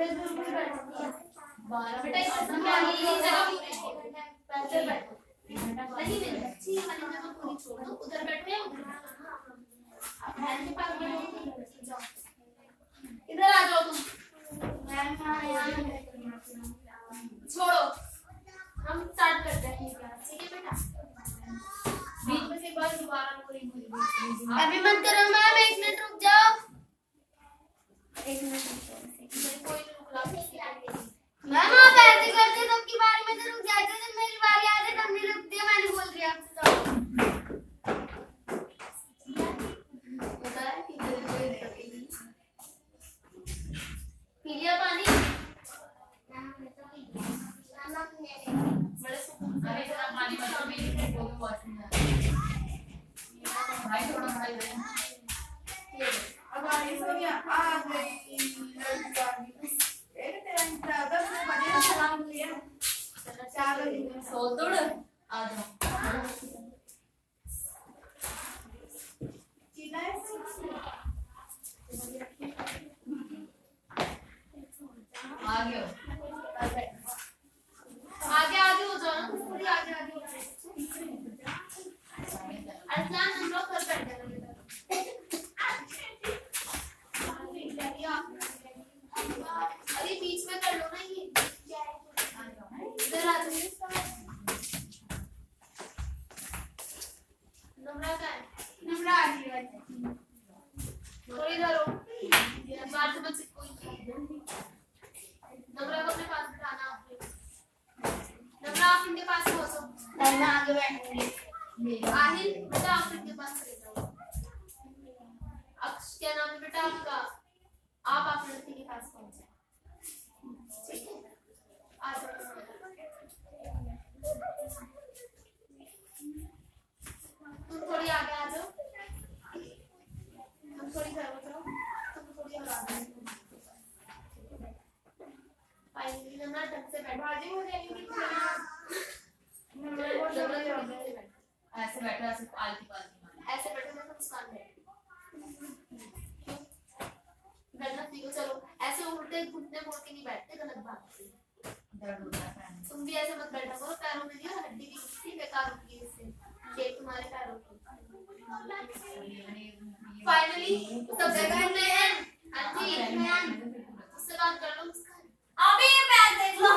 12 बेटा इसमें क्या है, ये जगह पूरी छोड़ दो, पैसे बैठो नहीं मेरी बच्ची, वाली जगह पूरी छोड़ दो, उधर बैठो या उधर बैठो, अब बहन के पास बैठो, जाओ इधर आ जाओ तुम, छोड़ो हम स्टार्ट करते हैं ठीक है बेटा, बीच में से एक बार दोबारा कोई अभी मत करो मैम, 1 मिनट रुक जाओ, 1 मिनट कोई रुक रहा मैम आप ऐसे करते सबकी बारी में तो रुक जाते, जब मेरी बारी आ जाए तब नहीं रुकती, मैंने बोल दिया आपसे पता है कि पी लिया पानी बड़े सुकून से जरा पानी बच्चों में वो वॉशरूम भाई थोड़ा भाई अब आगे सो गया आ गई लड़की आ गई एक तेरा इंतजार 10 बजे सलाम लिया 4 बजे सो तोड़ आ जाओ चिल्लाए आ गए आगे हो जाओ ना, थोड़ी आगे हो जाओ, अरसलान हम लोग कर बैठे अरे बीच में कर लो ना, ये इधर आ जाओ, नमरा का है, नमरा आ गई थोड़ी इधर हो, बाहर से बच्चे कोई नमरा को अपने पास बिठाना, नमरा आप इनके पास पहुंचो, मैं आगे बैठूंगी, आहिल बेटा आप इनके पास चले जाओ, अक्ष क्या नाम है बेटा आपका, आप लड़की के पास पहुंचे, ठीक है आ जाओ, तुम थोड़ी आगे आ जाओ, तुम थोड़ी इधर हो जाओ, तुम थोड़ी और आगे आ जाओ, फाइनली नमरा ढंग से बैठ, बाजी हो जाएगी ऐसे बैठो, ऐसे आलती पालती ऐसे बैठो, मैं मुस्कान बैठो, बैठना सीखो, चलो ऐसे उल्टे घुटने मोड़ के नहीं बैठते, गलत बात है, दर्द होता है, तुम भी ऐसे मत बैठा करो, पैरों में दिया हड्डी भी कितनी बेकार होती है इससे, शेप तुम्हारे पैरों की, फाइनली सब जगह में है आंटी, उससे बात कर लो, अभी ये बैग देख लो,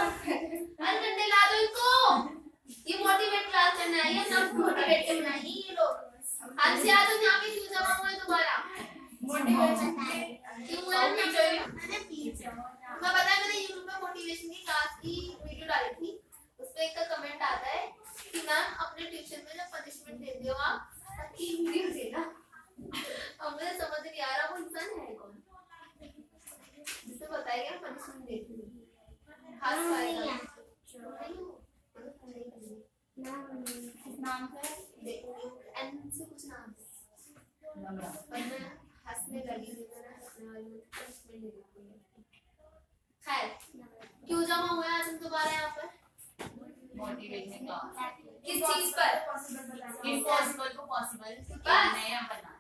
अरे डंडे ला दो इनको, ये मोटिवेट क्लास करना है, ये सब मोटिवेट करना है ये लोग, आज से आज यहाँ पे क्यों जमा हुए दोबारा, मोटिवेशन क्यों है मैं पता है, मैंने यूट्यूब पे मोटिवेशन की क्लास की वीडियो डाली थी, उस पे एक का कमेंट आता है कि मैम अपने ट्यूशन में जब पनिशमेंट देते हो आप ताकि वीडियो देना, अब मुझे समझ नहीं आ रहा वो इंसान है कौन जिसे बताएगा पनिशमेंट देती हूँ, खास फायदा नाम है देखो एन से कुछ नाम पर मैं हंसने लगी थी, मैंने हंसने वाली पनिशमेंट दे दी, खैर क्यों जमा हुआ आज हम दोबारा यहाँ पर, मोटिवेशन क्लास किस चीज पर, इम्पॉसिबल को पॉसिबल नया बनाना,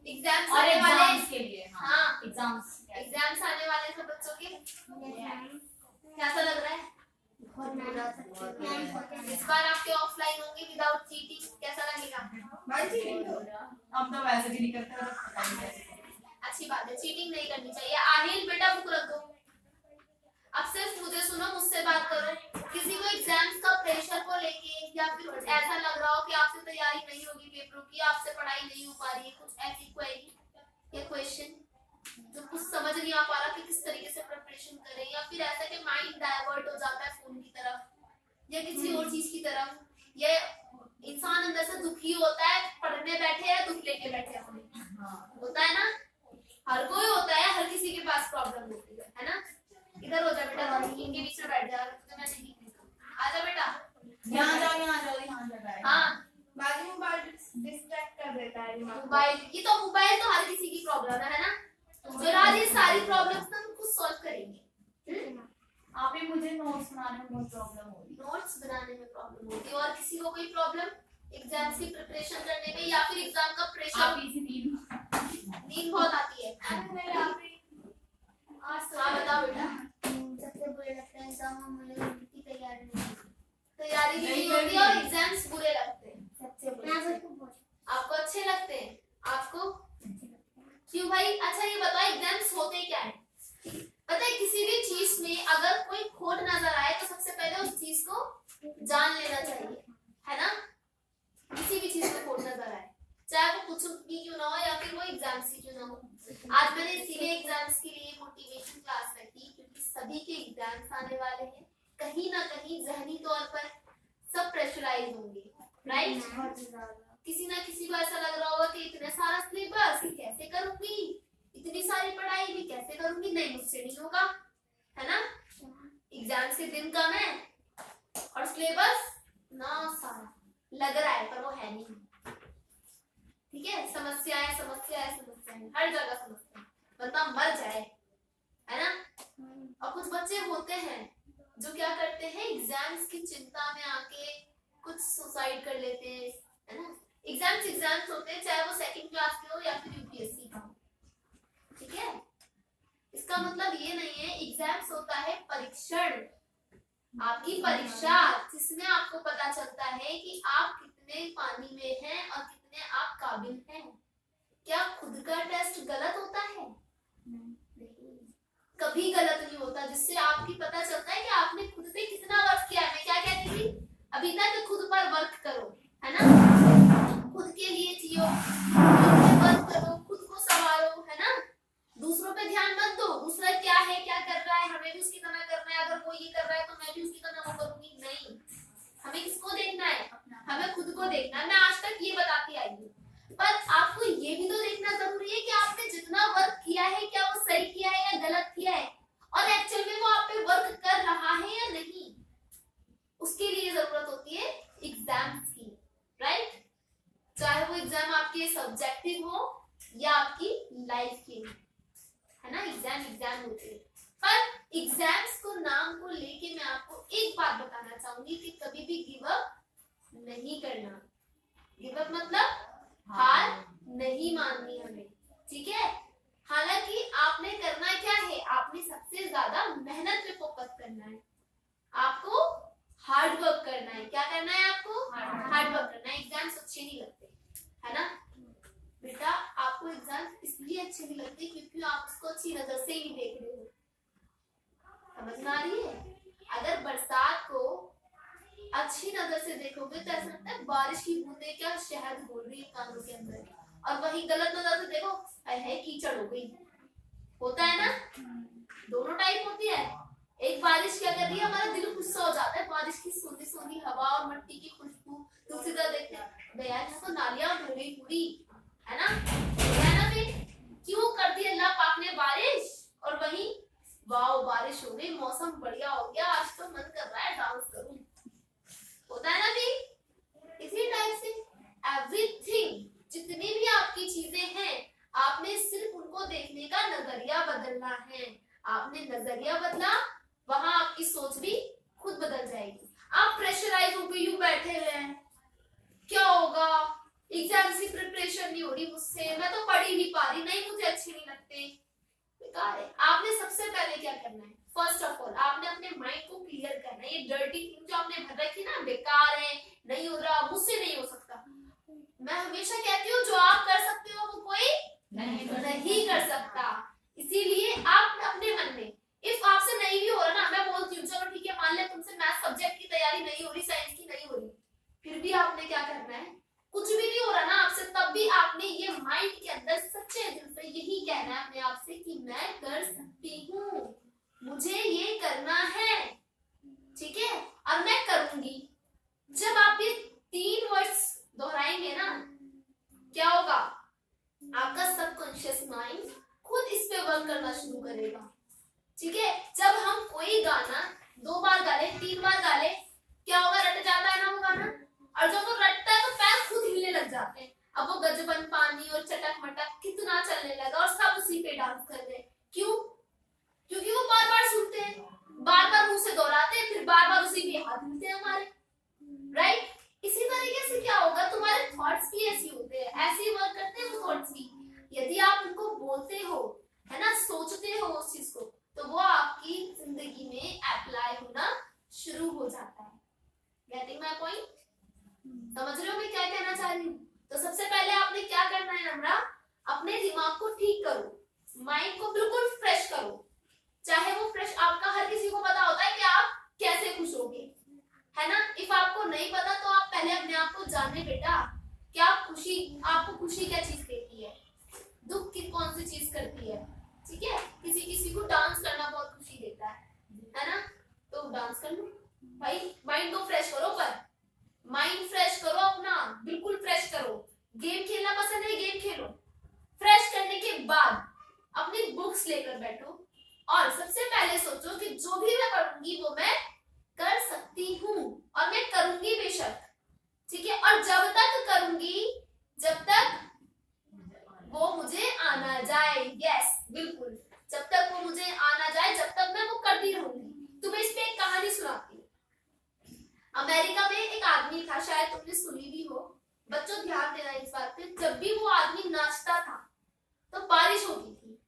एग्जाम्स आने वाले के लिए, हाँ एग्जाम्स आने वाले हैं बच्चों के, कैसा लग रहा है, इस बार आपके ऑफलाइन होंगे विदाउट चीटिंग, कैसा लगेगा, भाई चीटिंग तो हम तो वैसे भी नहीं करते, पता नहीं कैसे, अच्छी बात है, चीटिंग नहीं करनी चाहिए, आहिल बेटा बुक रख दो, अब सिर्फ मुझे सुनो, मुझसे बात करो, किसी को एग्जाम्स का प्रेशर को लेके या फिर कुछ ऐसा लग रहा हो कि आपसे तैयारी नहीं होगी पेपरों की, आपसे पढ़ाई नहीं हो पा रही है, कुछ ऐसी क्वेरी या क्वेश्चन जो कुछ समझ नहीं आ पा रहा कि किस तरीके से प्रिपरेशन करें, या फिर ऐसा कि माइंड डाइवर्ट हो जाता है फोन की तरफ या किसी और चीज की तरफ, या इंसान अंदर से दुखी होता है, पढ़ने बैठे है दुख लेके बैठे अपने, होता है ना, हर कोई होता है, हर किसी के पास प्रॉब्लम होती है ना, इधर हो जा बेटा, इनके बीच में बैठ जा, तुझे मैं नहीं आ जा बेटा, यहाँ जाओ, हाँ बाजी मोबाइल डिस्ट्रैक्ट कर देता है दिमाग, मोबाइल तो हर किसी की प्रॉब्लम है ना, जो आज ये सारी प्रॉब्लम्स ना हम खुद सॉल्व करेंगे, आप ही मुझे नोट्स बनाने में बहुत प्रॉब्लम हो रही है, नोट्स बनाने में प्रॉब्लम होती है, और किसी को कोई प्रॉब्लम एग्जाम्स की प्रिपरेशन करने में या फिर एग्जाम का प्रेशर, नींद बहुत आती है, हाँ बताओ बेटा, तैयारी भी नहीं होती और एग्जाम्स बुरे लगते हैं। सबसे आपको अच्छे लगते हैं? आपको क्यों भाई? अच्छा ये बताओ एग्जाम्स होते क्या है? पता है किसी भी चीज में अगर कोई खोट नजर आए तो सबसे पहले उस चीज को जान लेना चाहिए, है ना? किसी भी चीज में खोट नजर आए, चाहे वो कुछ की क्यों ना हो या फिर वो एग्जाम्स की क्यों ना हो। आज मैंने इसीलिए एग्जाम्स के लिए मोटिवेशन क्लास रखी, क्योंकि सभी के एग्जाम्स आने वाले हैं, कहीं ना कहीं जहनी तौर पर सब प्रेशराइज होंगे, राइट? किसी ना किसी को ऐसा लग रहा होगा कि इतना सारा सिलेबस कैसे करूंगी, इतनी सारी पढ़ाई भी कैसे करूंगी, नहीं मुझसे नहीं होगा, है ना? एग्जाम्स के दिन कम है और सिलेबस ना सारा लग रहा है पर वो है नहीं, ठीक है? समस्याएं समस्याएं समस्याएं, हर जगह समस्या, बंदा मर जाए, है ना? और कुछ बच्चे होते हैं जो क्या करते हैं, एग्जाम्स की चिंता में आके कुछ सुसाइड कर लेते हैं, है ना? एग्जाम्स होते हैं, चाहे वो सेकंड क्लास के हो या फिर यूपीएससी का हो, ठीक है? इसका मतलब ये नहीं है, एग्जाम्स होता है परीक्षण, आपकी परीक्षा, जिसमें आपको पता चलता है कि आप कितने पानी में हैं और कितने आप काबिल हैं। क्या खुद का टेस्ट गलत होता है? नहीं, कभी गलत नहीं होता, जिससे आपकी पता चलता है कि आपने खुद पे कितना वर्क किया है। मैं क्या कहती थी अभी तक, खुद पर वर्क करो, है ना? खुद के लिए जियो, खुद पे वर्क करो, खुद को संभालो, है ना? दूसरों पे ध्यान मत दो, दूसरा क्या है क्या कर रहा है हमें भी उसकी तरह करना है, अगर वो ये कर रहा है तो मैं भी उसकी तरह वो करूंगी, नहीं। हमें किसको देखना है? हमें खुद को देखना है। मैं आज तक ये बताती आई हूँ, पर आपको ये भी तो देखना जरूरी है कि आपने जितना वर्क किया है क्या वो सही किया है या गलत किया है, और एक्चुअल में वो आप पे वर्क कर रहा है या नहीं। उसके लिए जरूरत होती है एग्जाम्स की, राइट? चाहे वो एग्जाम आपके सब्जेक्टिव हो या आपकी लाइफ के, है ना? एग्जाम होते हैं, पर एग्जाम्स को नाम को लेके मैं आपको एक बात बताना चाहूंगी कि कभी भी गिव अप नहीं करना। गिव अप मतलब हार नहीं माननी हमें, ठीक है? हालांकि आपने करना क्या है, आपने सबसे ज्यादा मेहनत पे फोकस करना है, आपको हार्ड वर्क करना है। क्या करना है आपको? हार्ड वर्क करना है। एग्जाम्स अच्छे नहीं लगते, है ना बेटा? आपको एग्जाम इसलिए अच्छे नहीं लगते क्योंकि आप उसको अच्छी नजर से ही नहीं देख रहे हो, समझ में आ रही है? अगर बरसात को अच्छी नजर से देखोगे तो ऐसा लगता है बारिश की बूंदें क्या शहद घोल रही है कानों के अंदर, और वही गलत नजर से देखो, है कीचड़ हो गई, होता है ना? दोनों टाइप होती है। एक बारिश क्या कर रही है, हमारा दिल गुस्सा हो जाता है, बारिश की सोंधी सोंधी हवा और मिट्टी की खुशबू, दूसरी तरफ देखते हैं यार यहाँ तो नालियां भर गई पूरी, है ना? फिर क्यों कर दी अल्लाह पाक ने बारिश, और वही वाओ बारिश हो गई, मौसम बढ़िया हो गया, आज तो मन कर रहा है डांस करूं, होता है ना? भी इसी टाइप से एवरीथिंग, जितनी भी आपकी चीजें हैं, आपने सिर्फ उनको देखने का नजरिया बदलना है। आपने नजरिया बदला, वहां आपकी सोच भी खुद बदल जाएगी। आप प्रेशराइज होकर यूं बैठे हुए हैं, क्या होगा, एग्जाम की प्रिपरेशन नहीं हो रही मुझसे, मैं तो पढ़ ही नहीं पा रही, नहीं मुझे अच्छे नहीं लगते, बेकार है। आपने सबसे पहले क्या करना है? फर्स्ट ऑफ ऑल आपने अपने माइंड को क्लियर करना है। ये डर्टी थिंग जो आपने भर रखी ना, बेकार है, नहीं हो रहा, मुझसे नहीं हो सकता। मैं हमेशा कहती हूँ जो आप कर सकते हो वो कोई नहीं कर सकता। इसीलिए आप अपने मन में, इफ आपसे नहीं भी हो रहा ना, मैं बोलती हूँ चलो ठीक है, मान ले तुमसे मैथ सब्जेक्ट की तैयारी नहीं हो रही, साइंस की नहीं हो रही, फिर भी आपने क्या करना है? कुछ भी नहीं हो रहा ना आपसे, तब भी आपने ये माइंड के अंदर सच्चे दिल से यही कहना है अपने आप से कि मैं कर सकती हूँ, मुझे ये करना है, ठीक है, और मैं करूंगी। जब आप ये 3 वर्ड्स दोहराएंगे ना, क्या होगा? आपका सबकॉन्शियस माइंड खुद इस पे वर्क करना शुरू करेगा, ठीक है? जब हम कोई गाना 2 बार गा ले, 3 बार गा ले, क्या होगा? रट जाता है ना वो गाना, और जब वो रटता है तो पैर खुद हिलने लग जाते हैं। अब वो गजबन पानी और चटक मटक कितना चलने लगा और सब उसी पे डांस कर रहे हैं। क्यों? क्योंकि वो बार बार सुनते हैं, बार बार मुंह से दोहराते हैं, फिर बार बार उसी पे हाथ हिलते हैं हमारे, राइट? इसी तरीके से क्या होगा, तुम्हारे थॉट्स भी ऐसे होते हैं, ऐसे ही वर्क करते हैं वो थॉट्स भी। यदि आप उनको बोलते हो, है ना, सोचते हो उस चीज को, तो वो आपकी जिंदगी में अप्लाई होना शुरू हो जाता है। गेटिंग माय ठीक है, किसी किसी को डांस करना बहुत खुशी देता है ना, तो डांस कर लो भाई, माइंड को फ्रेश करो, पर माइंड फ्रेश करो अपना, बिल्कुल फ्रेश करो। गेम खेलना पसंद है, गेम खेलो। फ्रेश करने के बाद अपनी बुक्स लेकर बैठो और सबसे पहले सोचो कि जो भी मैं पढ़ूंगी वो मैं कर सकती हूँ और मैं करूंगी बेशक, ठीक है। और जब तक करूंगी जब तक वो मुझे आना जाए, यस बिल्कुल, जब तक वो मुझे आना जाए जब तक मैं वो करती रहूंगी। तुम्हें इस पे एक कहानी सुनाती हूँ। अमेरिका में एक आदमी था, शायद तुमने सुनी भी हो, बच्चों ध्यान देना इस बात पे, जब भी वो आदमी नाचता था तो बारिश होती थी,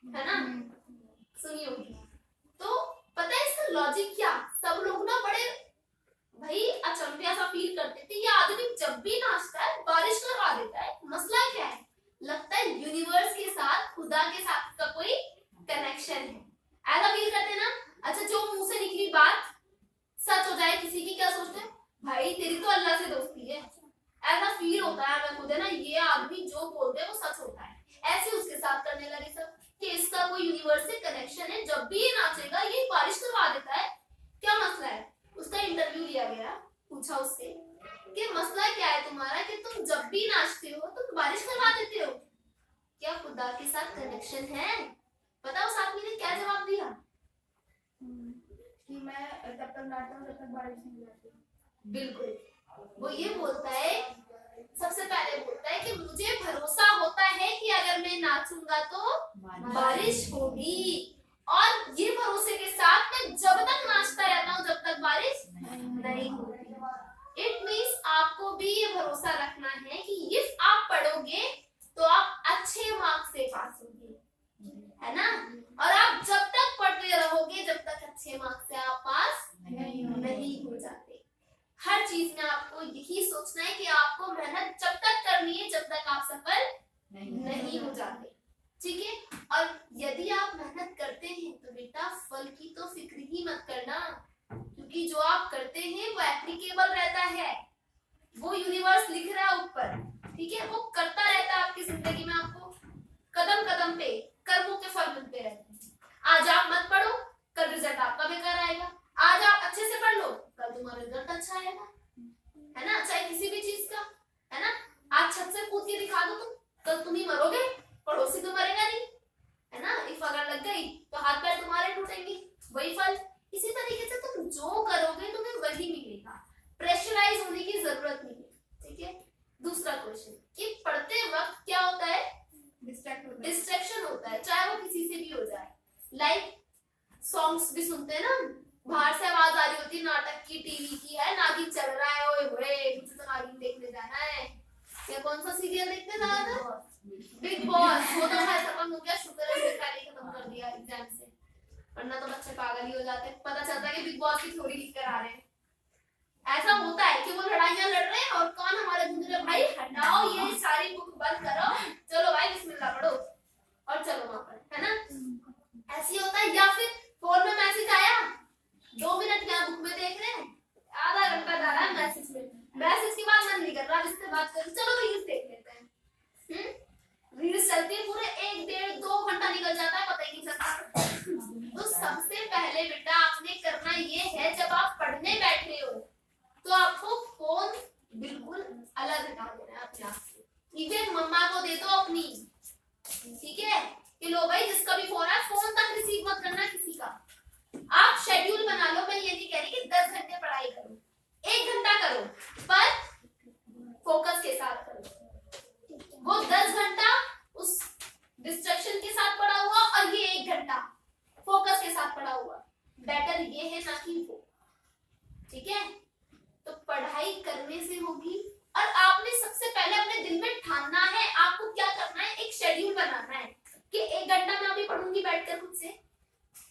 है ना, सुनी होगी। तो पता है इसका लॉजिक क्या, सब लोग ना बड़े भाई अचंभे सा फील करते थे, ये आदमी जब भी नाचता है बारिश करवा देता है, मसला क्या है? लगता है यूनिवर्स के साथ, खुदा के साथ का कोई कनेक्शन है, ऐसा फील करते ना। अच्छा, जो मुंह से निकली बात सच हो जाए किसी की, क्या सोचते हैं भाई तेरी तो अल्लाह से दोस्ती है, ऐसा फील होता है हमें खुद, है ना, ये आदमी जो बोलते हैं वो सच होता है। ऐसे उसके साथ करने लगे सब कि इसका कोई यूनिवर्स से कनेक्शन है, जब भी ये नाचेगा ये बारिश करवा देता है, क्या मसला है? उसका इंटरव्यू लिया गया, पूछा उससे कि मसला क्या है तुम्हारा कि तुम जब भी नाचते हो तुम बारिश करवा देते हो, क्या खुदा के साथ कनेक्शन है? पता उस आदमी ने क्या जवाब दिया? कि मैं तब तक नाचता हूँ जब तक बारिश नहीं आती। बिल्कुल, वो ये बोलता है, सबसे पहले बोलता है कि मुझे भरोसा होता है कि अगर मैं नाचूंगा तो बारिश होगी, और ये भरोसे के साथ मैं जब तक नाचता रहता हूँ जब तक बारिश नहीं होती। इट मींस आपको भी ये भरोसा रखना है कि इफ आप पढ़ोगे तो आप अच्छे मार्क्स से पास होंगे, है ना, और आप जब तक पढ़ते रहोगे जब तक अच्छे मार्क्स से आप पास नहीं हो जाते। हर चीज में आपको यही सोचना है कि आपको मेहनत जब तक करनी है जब तक आप सफल नहीं हो जाते, ठीक है। और यदि आप मेहनत करते हैं तो बेटा फल की तो फिक्र ही मत करना, क्योंकि जो आप करते हैं वो एप्लीकेबल रहता है, वो यूनिवर्स लिख रहा है ऊपर, ठीक है, वो करता रहता है आपकी जिंदगी में, आपको कदम कदम पे कर्मों के फल मिलते रहते हैं। आज आप मत पढ़ो, कल रिजल्ट आपका बेकार आएगा, आज आप अच्छे से पढ़ लो, कल तुम्हारा रिजल्ट अच्छा आएगा, है ना, चाहे किसी भी चीज का, है ना। आज छत से कूद के दिखा दो तुम, कल तुम ही मरोगे, पड़ोसी तो मरेगा नहीं, है ना। इफ अगर लग गई तो हाथ पैर तुम्हारे टूटेंगे, वही फल। इसी तरीके से तुम जो करोगे तुम्हें वही मिलेगा, प्रेशराइज होने की जरूरत नहीं है, ठीक है। दूसरा क्वेश्चन कि पढ़ते वक्त क्या होता है? डिस्ट्रैक्शन होता है, चाहे वो किसी से भी हो जाए। लाइक सॉन्ग्स भी सुनते हैं ना, बाहर से आवाज आ रही होती है नाटक की, टीवी की, है नागिन चल रहा है, ओए होए मुझे तो नागिन देखने जाना है, या कौन सा सीरियल देखने जाना था? Big boss. वो तो खैर खत्म हो गया, शुक्र है उसने पहले खत्म कर दिया एग्जाम से, वरना तो बच्चे पागल ही हो जाते, पता चलता है कि बिग बॉस की थ्योरी लिख कर आ रहे हैं। ऐसा होता है कि वो लड़ाइयां लड़ रहे हैं और कौन हमारे दूसरे भाई हटाओ ये सारी बुक बंद करो, चलो भाई बिस्मिल्लाह पढ़ो और चलो वहां पर, है ना, ऐसे होता है। या फिर फोन में मैसेज आया, 2 मिनट में बुक में देख रहे हैं, आधा घंटा जा रहा है मैसेज में, मैसेज के बाद मन नहीं कर रहा इससे बात करें, चलो रील्स देख लेते हैं। रील्स चलती है पूरे 1, 1.5, 2 घंटा निकल जाता है, पता ही नहीं चलता। तो सबसे पहले बेटा आपने करना ये है, जब आप पढ़ने बैठ रहे हो तो आपको फोन बिल्कुल अलग हटा देना है अपने आप से, इवन मम्मा को दे दो अपनी, ठीक है, कि लो भाई जिसका भी फोन है फोन तक रिसीव मत करना किसी का। आप शेड्यूल बना लो, मैं ये नहीं कह रही कि 10 घंटे पढ़ाई करो, 1 घंटा करो, पर फोकस के साथ करो। वो 10 घंटा उस डिस्ट्रैक्शन के साथ पढ़ा हुआ और ये 1 घंटा फोकस के साथ पढ़ा हुआ, बेटर ये है ना कि वो, ठीक है। तो पढ़ाई करने से होगी, और आपने सबसे पहले अपने दिल में ठानना है आपको क्या करना है, एक शेड्यूल बनाना है कि 1 घंटा मैं अभी पढ़ूंगी बैठकर खुद से,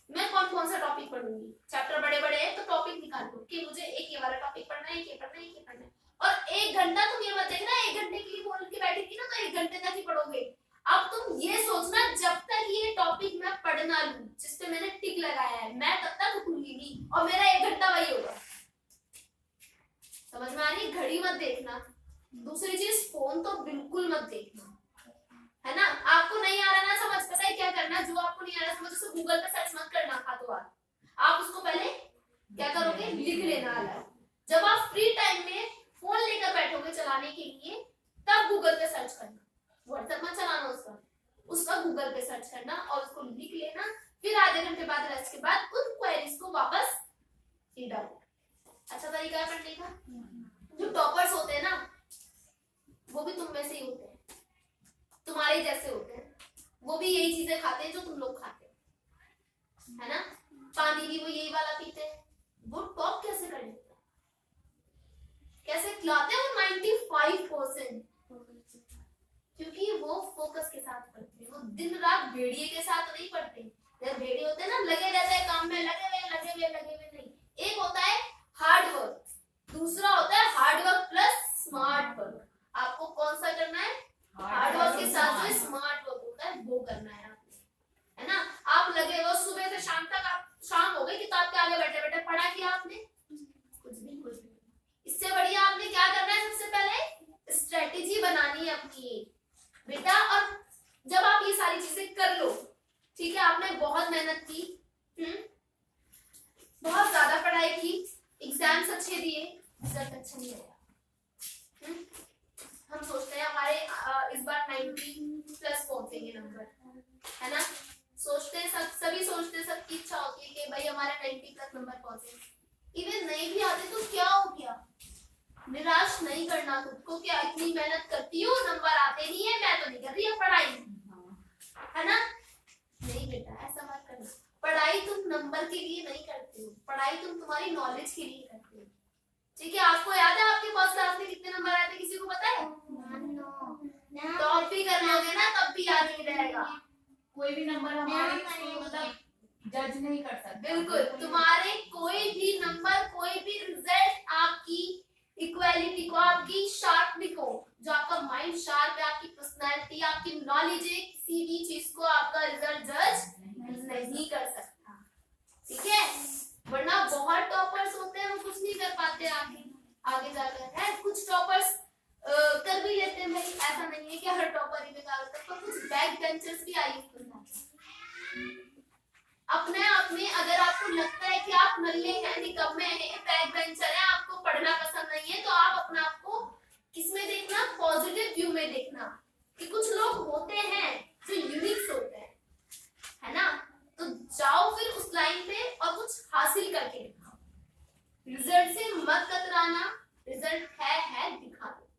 मैं कौन कौन सा टॉपिक पढ़ूंगी, चैप्टर बड़े बड़े हैं तो टॉपिक निकालो कि मुझे एक ये वाला टॉपिक पढ़ना है, ये पढ़ना है, ये पढ़ना है। और 1 घंटा तुम ये मत देखना 1 घंटे के लिए बोल के बैठेगी ना तो 1 घंटे तक ही पढ़ोगे। अब तुम ये सोचना जब तक ये टॉपिक मैं पढ़ ना लूं जिस पे मैंने टिक लगाया है, मैं तब तक उठूंगी नहीं, और मेरा 1 घंटा वही होगा। समझ में आ रही? घड़ी मत देखना, दूसरी चीज फोन तो बिल्कुल मत देखना, है ना। आपको नहीं आ रहा ना समझ, पता है क्या करना, जो आपको नहीं आ रहा समझ उसको गूगल पे सर्च मत करना हाथों हाथ, आप उसको पहले क्या करोगे, लिख लेना अलग। जब आप फ्री टाइम में फोन लेकर बैठोगे चलाने के लिए, तब गूगल पे सर्च करना, व्हाट्सएप मत चलाना उसका गूगल पे सर्च करना और उसको लिख लेना। फिर आधे घंटे बाद रेस्ट के बाद उन क्वेरीज को वापस रीड आउट। अच्छा तरीका है पढ़ने का। जो टॉपर्स होते हैं ना, वो भी तुम में से ही होते हैं, तुम्हारे जैसे होते हैं, वो भी यही चीजें खाते हैं जो तुम लोग खाते हो, है ना। पानी भी वो यही वाला पीते हैं। वो टॉप कैसे कर लेते हैं, कैसे लाते हैं वो 95%? क्योंकि वो फोकस के साथ पढ़ते हैं, वो दिन रात भेड़िए के साथ नहीं पढ़ते। जब भेड़िए होते हैं ना, लगे रहते हैं काम में, लगे हुए नहीं। एक होता है हार्ड वर्क, दूसरा होता है hard work plus smart work. आपको कौन सा करना है, हार्ड वर्क के साथ जो स्मार्ट वर्क होता है वो करना है आपको, है ना। आप लगे हो सुबह से शाम तक, आप शाम हो गई किताब के आगे बैठे बैठे पढ़ा किया आपने कुछ भी। इससे बढ़िया आपने क्या करना है, सबसे पहले स्ट्रेटेजी बनानी है अपनी बेटा। और जब आप ये सारी चीजें कर लो, ठीक है, आपने बहुत मेहनत की, बहुत ज्यादा पढ़ाई की, एग्जाम्स अच्छे दिए, रिजल्ट अच्छा नहीं आया, हम सोचते हैं हमारे इस बार 90 प्लस पहुंचेंगे नंबर, है ना। सोचते हैं सभी सोचते हैं, सबकी इच्छा होती है कि भाई हमारे 90 प्लस नंबर पहुंचे। इवन नहीं भी आते तो क्या हो गया, निराश नहीं करना खुद को, क्या इतनी मेहनत करती हूँ नंबर आते नहीं है, मैं तो नहीं कर रही है पढ़ाई, है ना। नहीं बेटा ऐसा मत करना, पढ़ाई तुम नंबर के लिए नहीं करते हो, पढ़ाई तुम तुम्हारी नॉलेज के लिए करते हो, ठीक है। आपको याद है आपके फर्स्ट क्लास में कितने नंबर आए थे, किसी को पता है? टॉप भी कर लोगे ना तब भी याद नहीं रहेगा, कोई भी नंबर हमारे मतलब जज नहीं कर सकते। बिल्कुल, तुम्हारे कोई भी नंबर, कोई भी रिजल्ट आपकी इक्वालिटी को, आपकी शार्प लिखो, जो आपका माइंड शार्प है, आपकी पर्सनालिटी, आपकी नॉलेज है, किसी भी चीज को आपका रिजल्ट जज नहीं कर सकता, ठीक है। वरना बहुत टॉपर्स होते हैं, वो कुछ नहीं कर पाते आगे जाकर, है। कुछ टॉपर्स कर भी लेते हैं भाई, ऐसा नहीं है कि हर टॉपर ही बेकार होता है, पर कुछ बैक बेंचर्स भी आई अपने आप में। अगर आपको लगता है कि आप नल्ले हैं, निकम्मे हैं, बैक बेंचर हैं, आपको पढ़ना पसंद नहीं है, तो आप अपने आप को किसमें देखना, पॉजिटिव व्यू में देखना, कि कुछ लोग होते हैं जो यूनिक होते हैं, है ना। तो जाओ फिर उस लाइन पे और कुछ हासिल करके दिखाओ, रिजल्ट से मत कतराना, रिजल्ट है दिखा दो,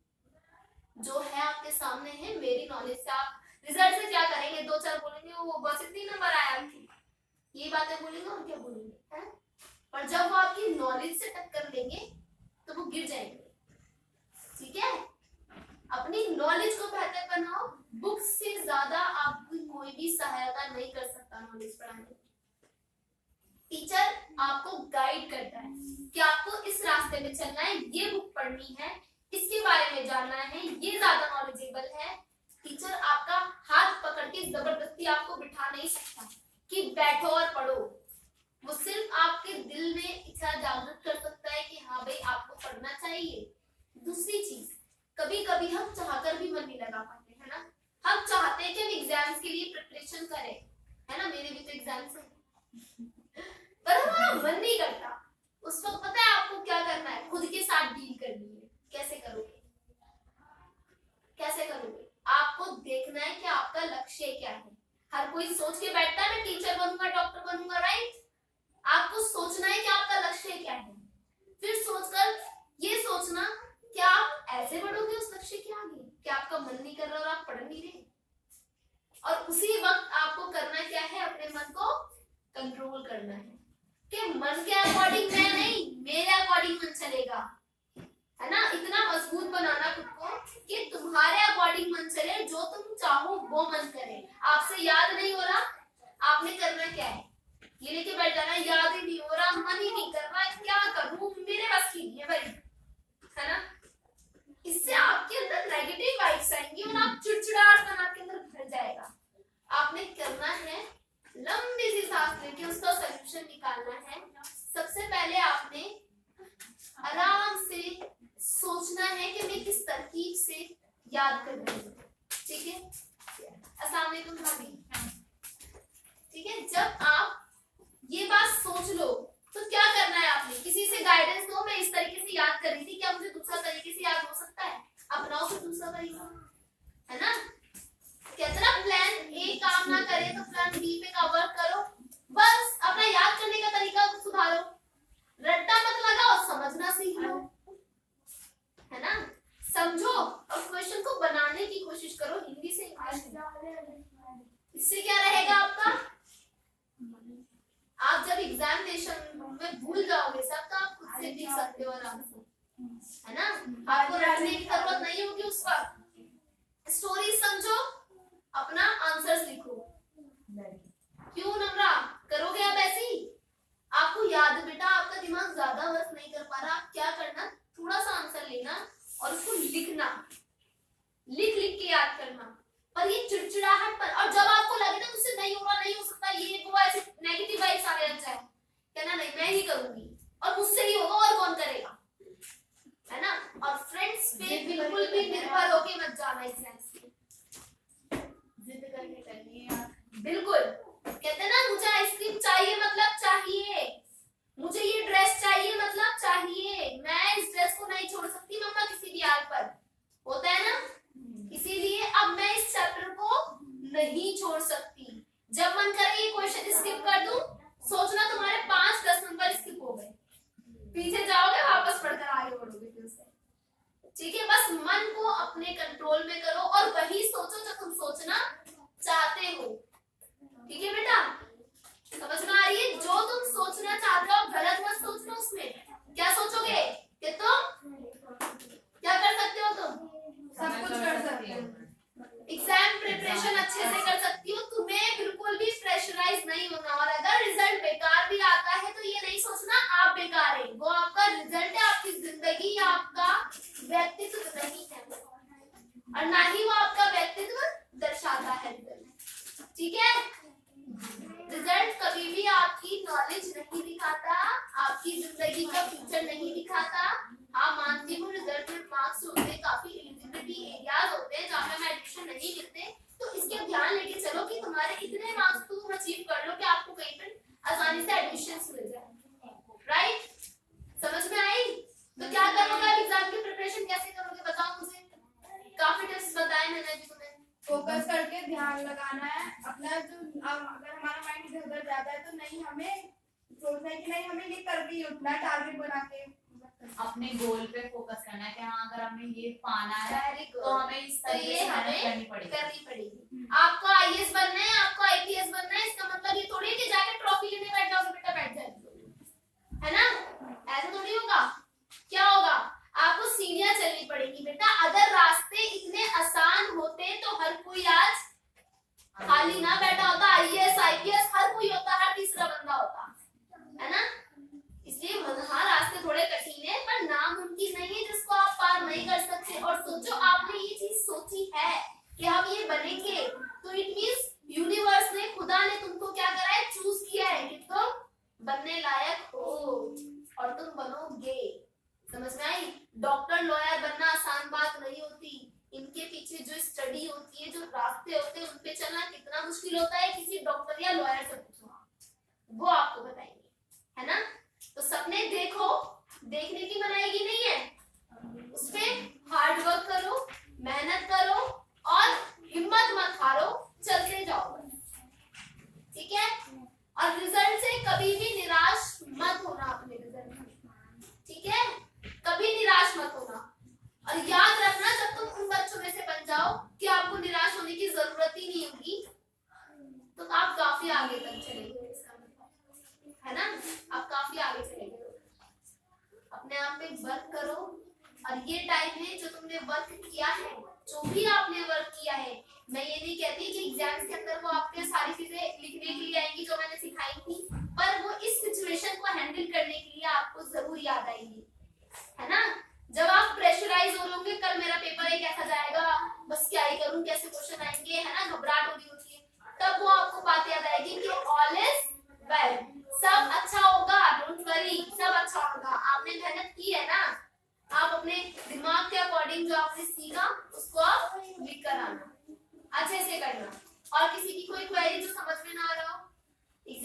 जो है आपके सामने है। मेरी नॉलेज से आप रिजल्ट से क्या करेंगे, दो चार बोलेंगे वो बस इतनी नंबर आया आपकी, ये बातें बोलेंगे और क्या बोलेंगे, है। पर जब वो आपकी नॉलेज से टक्कर लेंगे तो वो गिर जाएंगे, ठीक है। अपनी नॉलेज को बेहतर बनाओ, बुक से ज्यादा आपकी कोई भी सहायता नहीं कर सकता नॉलेज बढ़ाने में। टीचर आपको गाइड करता है कि आपको इस रास्ते में चलना है, ये बुक पढ़नी है, इसके बारे में जानना है, ये ज्यादा नॉलेजेबल है। टीचर आपका हाथ पकड़ के जबरदस्ती आपको बिठा नहीं सकता कि बैठो और पढ़ो, वो सिर्फ आपके दिल में इच्छा जागृत कर सकता है कि हाँ भाई आपको पढ़ना चाहिए। दूसरी चीज, कभी कभी हम चाहकर भी मन नहीं लगा पाते, है ना। हम चाहते हैं कि हम एग्जाम्स के लिए प्रिपरेशन करें, है ना, मेरे भी तो एग्जाम्स हैं, पर हमारा मन नहीं करता। उस वक्त पता है आपको क्या करना है, खुद के साथ डील करनी है। कैसे करोगे, कैसे करोगे? आपको देखना है कि आपका लक्ष्य क्या है। हर कोई सोच के बैठता है मैं टीचर बनूंगा, डॉक्टर बनूंगा, राइट। आपको सोचना है कि आपका लक्ष्य क्या है, फिर सोचकर ये सोचना कि आप ऐसे बढ़ोगे उस लक्ष्य के आगे, कि आपका मन नहीं कर रहा और आप पढ़ नहीं रहे। और उसी वक्त आपको करना क्या है, अपने मन को कंट्रोल करना है कि मन के अकॉर्डिंग मैं नहीं, मेरे अकॉर्डिंग मन चलेगा, है ना। इतना मजबूत बनाना खुद को कि तुम्हारे अकॉर्डिंग मन चले, जो तुम चाहो वो मन करे। आपसे याद नहीं हो रहा, आपने करना क्या है, ये लेके बैठ जाना, याद ही नहीं हो रहा, मन ही नहीं कर रहा, क्या करूं, मेरे बस की नहीं है भाई, है ना। इससे आपके अंदर नेगेटिव वाइब्स आएंगी और आप चिड़चिड़ापन आपके अंदर भर जाएगा। आपने करना है लंबी सी सांस लेके उसका सॉल्यूशन निकालना है। सबसे पहले आपने आराम से सोचना है कि मैं किस तरकीब से याद कर रही हूँ, ठीक है। अस्सलाम वालेकुम भाभी। ठीक है, जब आप ये बात सोच लो तो क्या करना है आपने, किसी से गाइडेंस लो, मैं इस तरीके से याद कर रही थी, क्या मुझे दूसरा तरीके से याद हो सकता है, अपनाओ फिर दूसरा तरीका, है ना। कहते ना प्लान ए काम ना करे तो प्लान बी पे का वर्क करो, बस अपना याद करने का तरीका सुधारो, रट्टा मत लगाओ, समझना सीख लो, है ना। समझो और क्वेश्चन को बनाने की कोशिश करो हिंदी से इंग्लिश में। इससे क्या रहेगा आपका, आप जब एग्जामिनेशन में भूल जाओगे सब तो आप खुद से लिख सकते हो आराम से, है ना। आपको रटने की जरूरत नहीं होगी उस वक्त। स्टोरी समझो, अपना आंसर्स लिखो। क्यों नम्रा, करोगे आप ऐसे ही? आपको याद है बेटा, आपका दिमाग ज्यादा वर्क नहीं कर पा रहा, आप क्या करना, थोड़ा सा आंसर लेना और उसको लिखना, लिख लिख के याद करना। पर ये चिड़चिड़ाहट पर, और जब आपको लगे ना मुझसे नहीं होगा, नहीं हो सकता, ये वो ऐसे नेगेटिव वाइब्स आने लग जाए, कहना नहीं मैं ही करूंगी और मुझसे ही होगा और कौन करेगा, है ना। और फ्रेंड्स पे बिल्कुल भी निर्भर होके मत जाना एग्जाम्स में, जिद करके करनी है यार। बिल्कुल। कहते ना मुझे आइसक्रीम चाहिए मतलब चाहिए, मुझे ये ड्रेस चाहिए मतलब चाहिए, मैं इस ड्रेस को नहीं छोड़ सकती मम्मा किसी भी हाल पर, होता है ना। इसीलिए अब मैं इस चैप्टर को नहीं छोड़ सकती, जब मन करे ये क्वेश्चन स्किप कर दूं, सोचना तुम्हारे 5-10 नंबर स्किप हो गए, पीछे जाओगे वापस पढ़कर आगे बढ़ोगे फिर से, ठीक है। बस मन को अपने कंट्रोल में करो और वही सोचो जो तुम सोचना चाहते हो, ठीक है बेटा, समझ में आ रही है। जो तुम सोचना चाहते हो गलत मत सोचना, उसमें क्या सोचोगे कि तुम क्या कर सकते हो, तुम सब कुछ कर सकते हो, एग्जाम प्रिपरेशन अच्छे से कर सकती हो, तुम्हें बिल्कुल भी प्रेशराइज नहीं होना। और अगर रिजल्ट बेकार भी आता है तो ये नहीं सोचना आप बेकार है, वो आपका रिजल्ट है, आपकी जिंदगी या आपका व्यक्तित्व नहीं है, और ना ही वो आपका व्यक्तित्व दर्शाता है रिजल्ट, ठीक है। रिजल्ट कभी भी आपकी नॉलेज नहीं दिखाता, आपकी जिंदगी का फ्यूचर नहीं दिखाता। हाँ मानती हूँ रिजल्ट में मार्क्स होते हैं, काफी एलिजिबिलिटी एरियाज होते हैं जहाँ में एडमिशन नहीं मिलते, तो इसके ध्यान लेके चलो कि तुम्हारे इतने मार्क्स तुम अचीव कर लो कि आपको कहीं पर आसानी से एडमिशन मिल जाए, राइट। समझ में आई? तो क्या करोगे आप, एग्जाम की प्रिपरेशन कैसे करोगे बताओ मुझे, काफी टिप्स बताए मैंने अभी तुम्हें। फोकस करके ध्यान लगाना है अपना, जो अगर हमारा माइंड इधर उधर जाता है तो नहीं, हमें सोचना है कि नहीं हमें ये करके ही उठना है, टारगेट बना के अपने गोल पे फोकस करना है कि हाँ अगर हमें ये पाना है Very good. तो हमें इस तो तरीके ये से मेहनत हमें करनी पड़ेगी। करनी पड़ेगी। आपको आईएएस बनना है, आपको आईपीएस बनना है, इसका मतलब ये थोड़ी है कि जाके ट्रॉफी लेने बैठ जाओगे बेटा, बैठ जाओगे, है ना, ऐसा थोड़ी होगा। क्या होगा, आपको सीढ़ियां चलनी पड़ेगी बेटा। अगर रास्ते इतने आसान होते तो हर कोई आज खाली ना बैठा होता, आईएएस आईपीएस हर कोई होता, हर तीसरा बंदा होता, है ना। इसलिए हाँ रास्ते थोड़े कठिन है पर नामुमकिन नहीं है जिसको आप पार नहीं कर सकते। और सोचो आपने ये चीज सोची है कि हम ये बनेंगे, तो इट मींस यूनिवर्स ने, खुदा ने तुमको क्या करा है, चूज किया है कि तुम बनने लायक हो और तुम बनोगे। समझ में आई? डॉक्टर लॉयर बनना आसान बात नहीं होती, इनके पीछे जो स्टडी होती है, जो रास्ते होते हैं, उन पे चलना कितना मुश्किल होता है, किसी डॉक्टर या लॉयर से पूछो, वो आपको बताएंगे, है ना। तो सपने देखो, देखने की मनाएगी नहीं है, उसपे हार्ड वर्क करो, मेहनत करो और हिम्मत मत हारो, चलते जाओ, ठीक है। और रिजल्ट से कभी भी निराश मत होना अपने रिजल्ट में, ठीक है, कभी निराश मत होना। और याद रखना जब तुम उन बच्चों में से बन जाओ कि आपको निराश होने की जरूरत ही नहीं होगी, तो आप काफी आगे तक चलेंगे, इसका मतलब है ना, आप काफी आगे चलेंगे। अपने आप पे वर्क करो, और ये टाइम है जो तुमने वर्क किया है, जो भी आपने वर्क किया है, मैं ये नहीं कहती कि एग्जाम्स के अंदर वो आपके सारी चीजें लिखने के लिए आएंगी जो मैंने सिखाई थी, पर वो इस सिचुएशन को हैंडल करने के लिए आपको जरूर याद आएगी, है ना। जब आप प्रेशराइज हो लोगे, कल मेरा पेपर है कैसा जाएगा, बस क्या ही करूं, कैसे क्वेश्चन आएंगे, है ना, घबराहट हो रही होती है, तब वो आपको बात याद आएगी कि ऑल इज वेल, सब अच्छा होगा, डोंट वरी, सब अच्छा होगा। आपने मेहनत की है ना, आप अपने दिमाग के अकॉर्डिंग जो आपने सीखा उसको आप लिख कर आना, अच्छे से करना।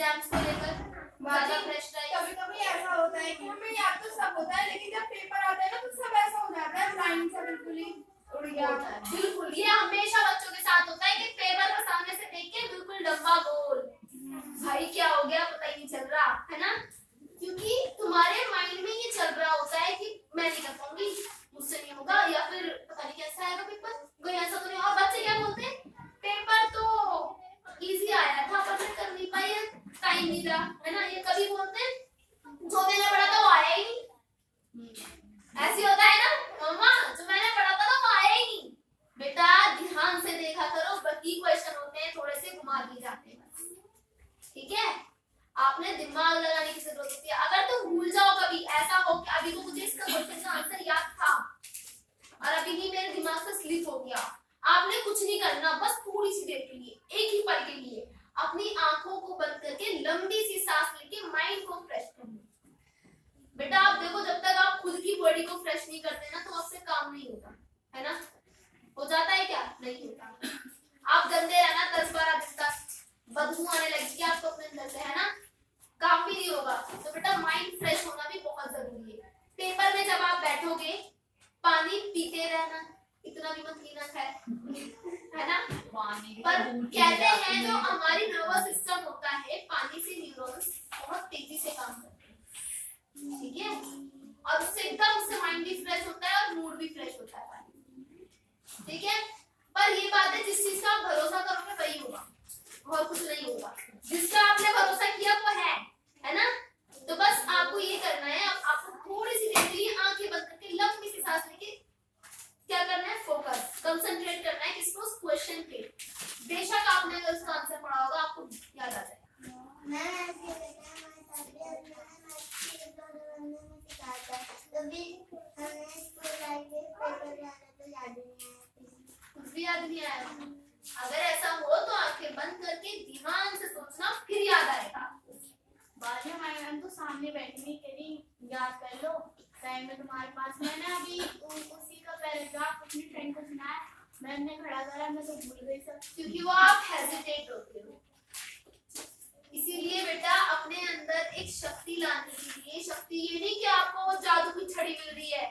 एग्जाम्स को लेकर ज्यादा प्रेशराइज? कभी कभी ऐसा होता है कि हमें याद तो सब होता है, लेकिन जब पेपर आता है ना तो सब ऐसा हो जाता है, माइंड से बिल्कुल ही उड़ गया। बिल्कुल, ये हमेशा बच्चों के साथ होता है कि पेपर को सामने से देख के बिल्कुल डब्बा गोल, भाई क्या हो गया पता ही नहीं चल रहा है ना, क्योंकि तुम्हारे माइंड में ये चल रहा होता है कि मैं नहीं कर पाऊंगी, मुझसे नहीं होगा, या फिर पता नहीं कैसा आएगा पेपर, कोई ऐसा तो नहीं। और बच्चे क्या बोलते हैं, पेपर तो इजी आया था पर मैं कर नहीं पाई, टाइम नहीं था, है ना। ये कभी बोलते हैं जो मैंने पढ़ा था वो आया ही नहीं, ऐसे होता है ना मम्मा, जो मैंने पढ़ा था वो आया ही नहीं। बेटा ध्यान से देखा करो, बाकी क्वेश्चन होते हैं थोड़े से घुमा दिए जाते हैं, ठीक है। आपने दिमाग लगाने की जरूरत होती है। अगर तुम भूल जाओ कभी, ऐसा हो कि अभी तो मुझे इसका क्वेश्चन का आंसर याद था और अभी ही मेरे दिमाग से स्लिप हो गया, आपने कुछ नहीं करना, बस थोड़ी सी देर के लिए, एक ही पल के लिए अपनी आंखों को बंद करके लंबी सी सांस लेके माइंड को फ्रेश करना। बेटा आप देखो, जब तक आप खुद की बॉडी को फ्रेश नहीं करते ना तो आपसे काम नहीं होता, है ना। हो जाता है क्या? नहीं होता। आप गंदे रहना 10-12 दिन तक, बदबू आने लगेगी आपको अपने अंदर से, है ना, काम भी नहीं होगा। तो बेटा माइंड फ्रेश होना भी बहुत जरूरी है। पेपर में जब आप बैठोगे पानी पीते रहना, इतना भी मत पीना है ना। पानी की पर बूंद कहते गिर हैं जाती जो है। हमारी नर्वस सिस्टम होता है, पानी से न्यूरॉन्स बहुत तेजी से काम करते हैं, ठीक है, और उससे एकदम उससे माइंड भी फ्रेश होता है और मूड भी फ्रेश होता है पानी, ठीक है। पर ये बात है, जिस चीज का आप भरोसा करोगे वही होगा, और कुछ नहीं होगा। जिसका आपने भरोसा किया वो है ना। तो बस आपको ये करना है, आपको थोड़ी सी देर के लिए आंखें बंद करके लंबी सी सांस लेके क्या करना है, फोकस, कंसंट्रेट करना है किसको, उस क्वेश्चन पे। बेशक आपने अगर उसका आंसर पढ़ा होगा आपको याद आ जाएगा। कुछ भी याद नहीं आया। अगर ऐसा हो तो आंखें बंद करके ध्यान से सोचना, फिर याद आएगा। बाद में मैम तो सामने बैठने के लिए याद कर लो, टाइम में तुम्हारे पास। मैंने अभी उसी का पैराग्राफ अपनी फ्रेंड को सुनाया, मैम ने खड़ा करा, मैं तो भूल गई सब, क्योंकि वो आप हेजिटेट होते हो। इसीलिए बेटा अपने अंदर एक शक्ति लाने के लिए, शक्ति ये नहीं कि आपको जादू की छड़ी मिल रही है,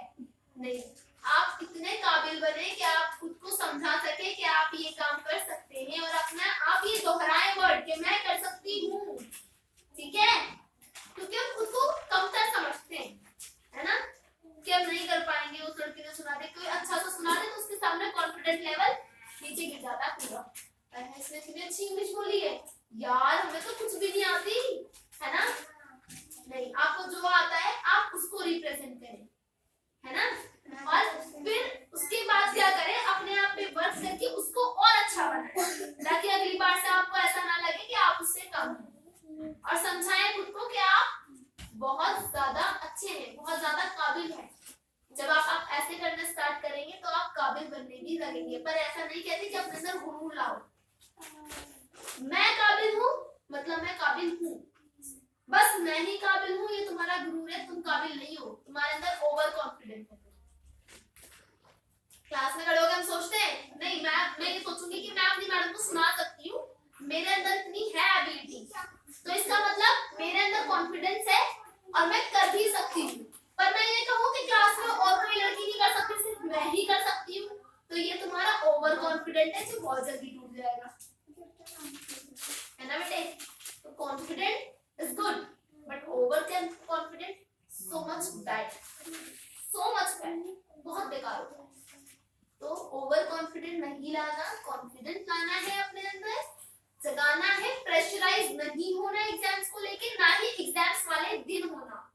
नहीं, आप इतने काबिल बने कि आप खुद को समझा सके कि आप ये काम कर सकते हैं, और अपना आप ये दोहराएं वर्ड कि मैं कर सकती हूँ, ठीक है। क्योंकि हम खुद को कमतर समझते हैं, है ना, कि हम नहीं कर पाएंगे, उस लड़की ने सुना दे, कोई अच्छा सा सुना दे तो उसके सामने कॉन्फिडेंस लेवल नीचे गिर जाता है पूरा। अरे इसने कितनी अच्छी इंग्लिश बोली है यार, हमें तो कुछ भी नहीं आती, है ना। नहीं, आपको जो आता है आप उसको रिप्रेजेंट करें, है ना, और फिर उसके बाद क्या करें, अपने आप पे वर्क करके उसको और अच्छा बनाएं, ताकि अगली बार से आपको ऐसा ना लगे कि आप उससे कम हैं, और समझाएं खुद को कि आप बहुत ज्यादा अच्छे हैं, बहुत ज्यादा काबिल हैं। जब आप ऐसे करना स्टार्ट करेंगे तो आप काबिल बनने भी लगेंगे। पर ऐसा नहीं कहते कि अपने अंदर गुरूर लाओ, मैं काबिल हूँ मतलब मैं काबिल हूँ, बस मैं ही काबिल हूँ ये तुम्हारा गुरूर है, तुम काबिल नहीं हो, तुम्हारे अंदर ओवर कॉन्फिडेंस है। क्लास में खड़े होकर हम सोचते हैं नहीं, मैं ये सोचूंगी कि मैं अपनी मैडम को सुना सकती हूँ, मेरे अंदर इतनी है एबिलिटी, तो इसका मतलब मेरे अंदर कॉन्फिडेंस है और मैं कर भी सकती हूँ। पर मैं ये कहूँ कि क्लास में और कोई लड़की नहीं कर सकती, सिर्फ मैं ही कर सकती हूँ, तो ये तुम्हारा ओवर कॉन्फिडेंट है जो बहुत जल्दी टूट जाएगा, है ना बेटे। तो confident is good but over confident so much bad, बहुत बेकार होता है। तो ओवर कॉन्फिडेंट नहीं लाना, कॉन्फिडेंट लाना है अपने अंदर, जगाना है, प्रेशराइज नहीं होना एग्जाम्स को लेके, ना ही एग्जाम्स वाले दिन होना।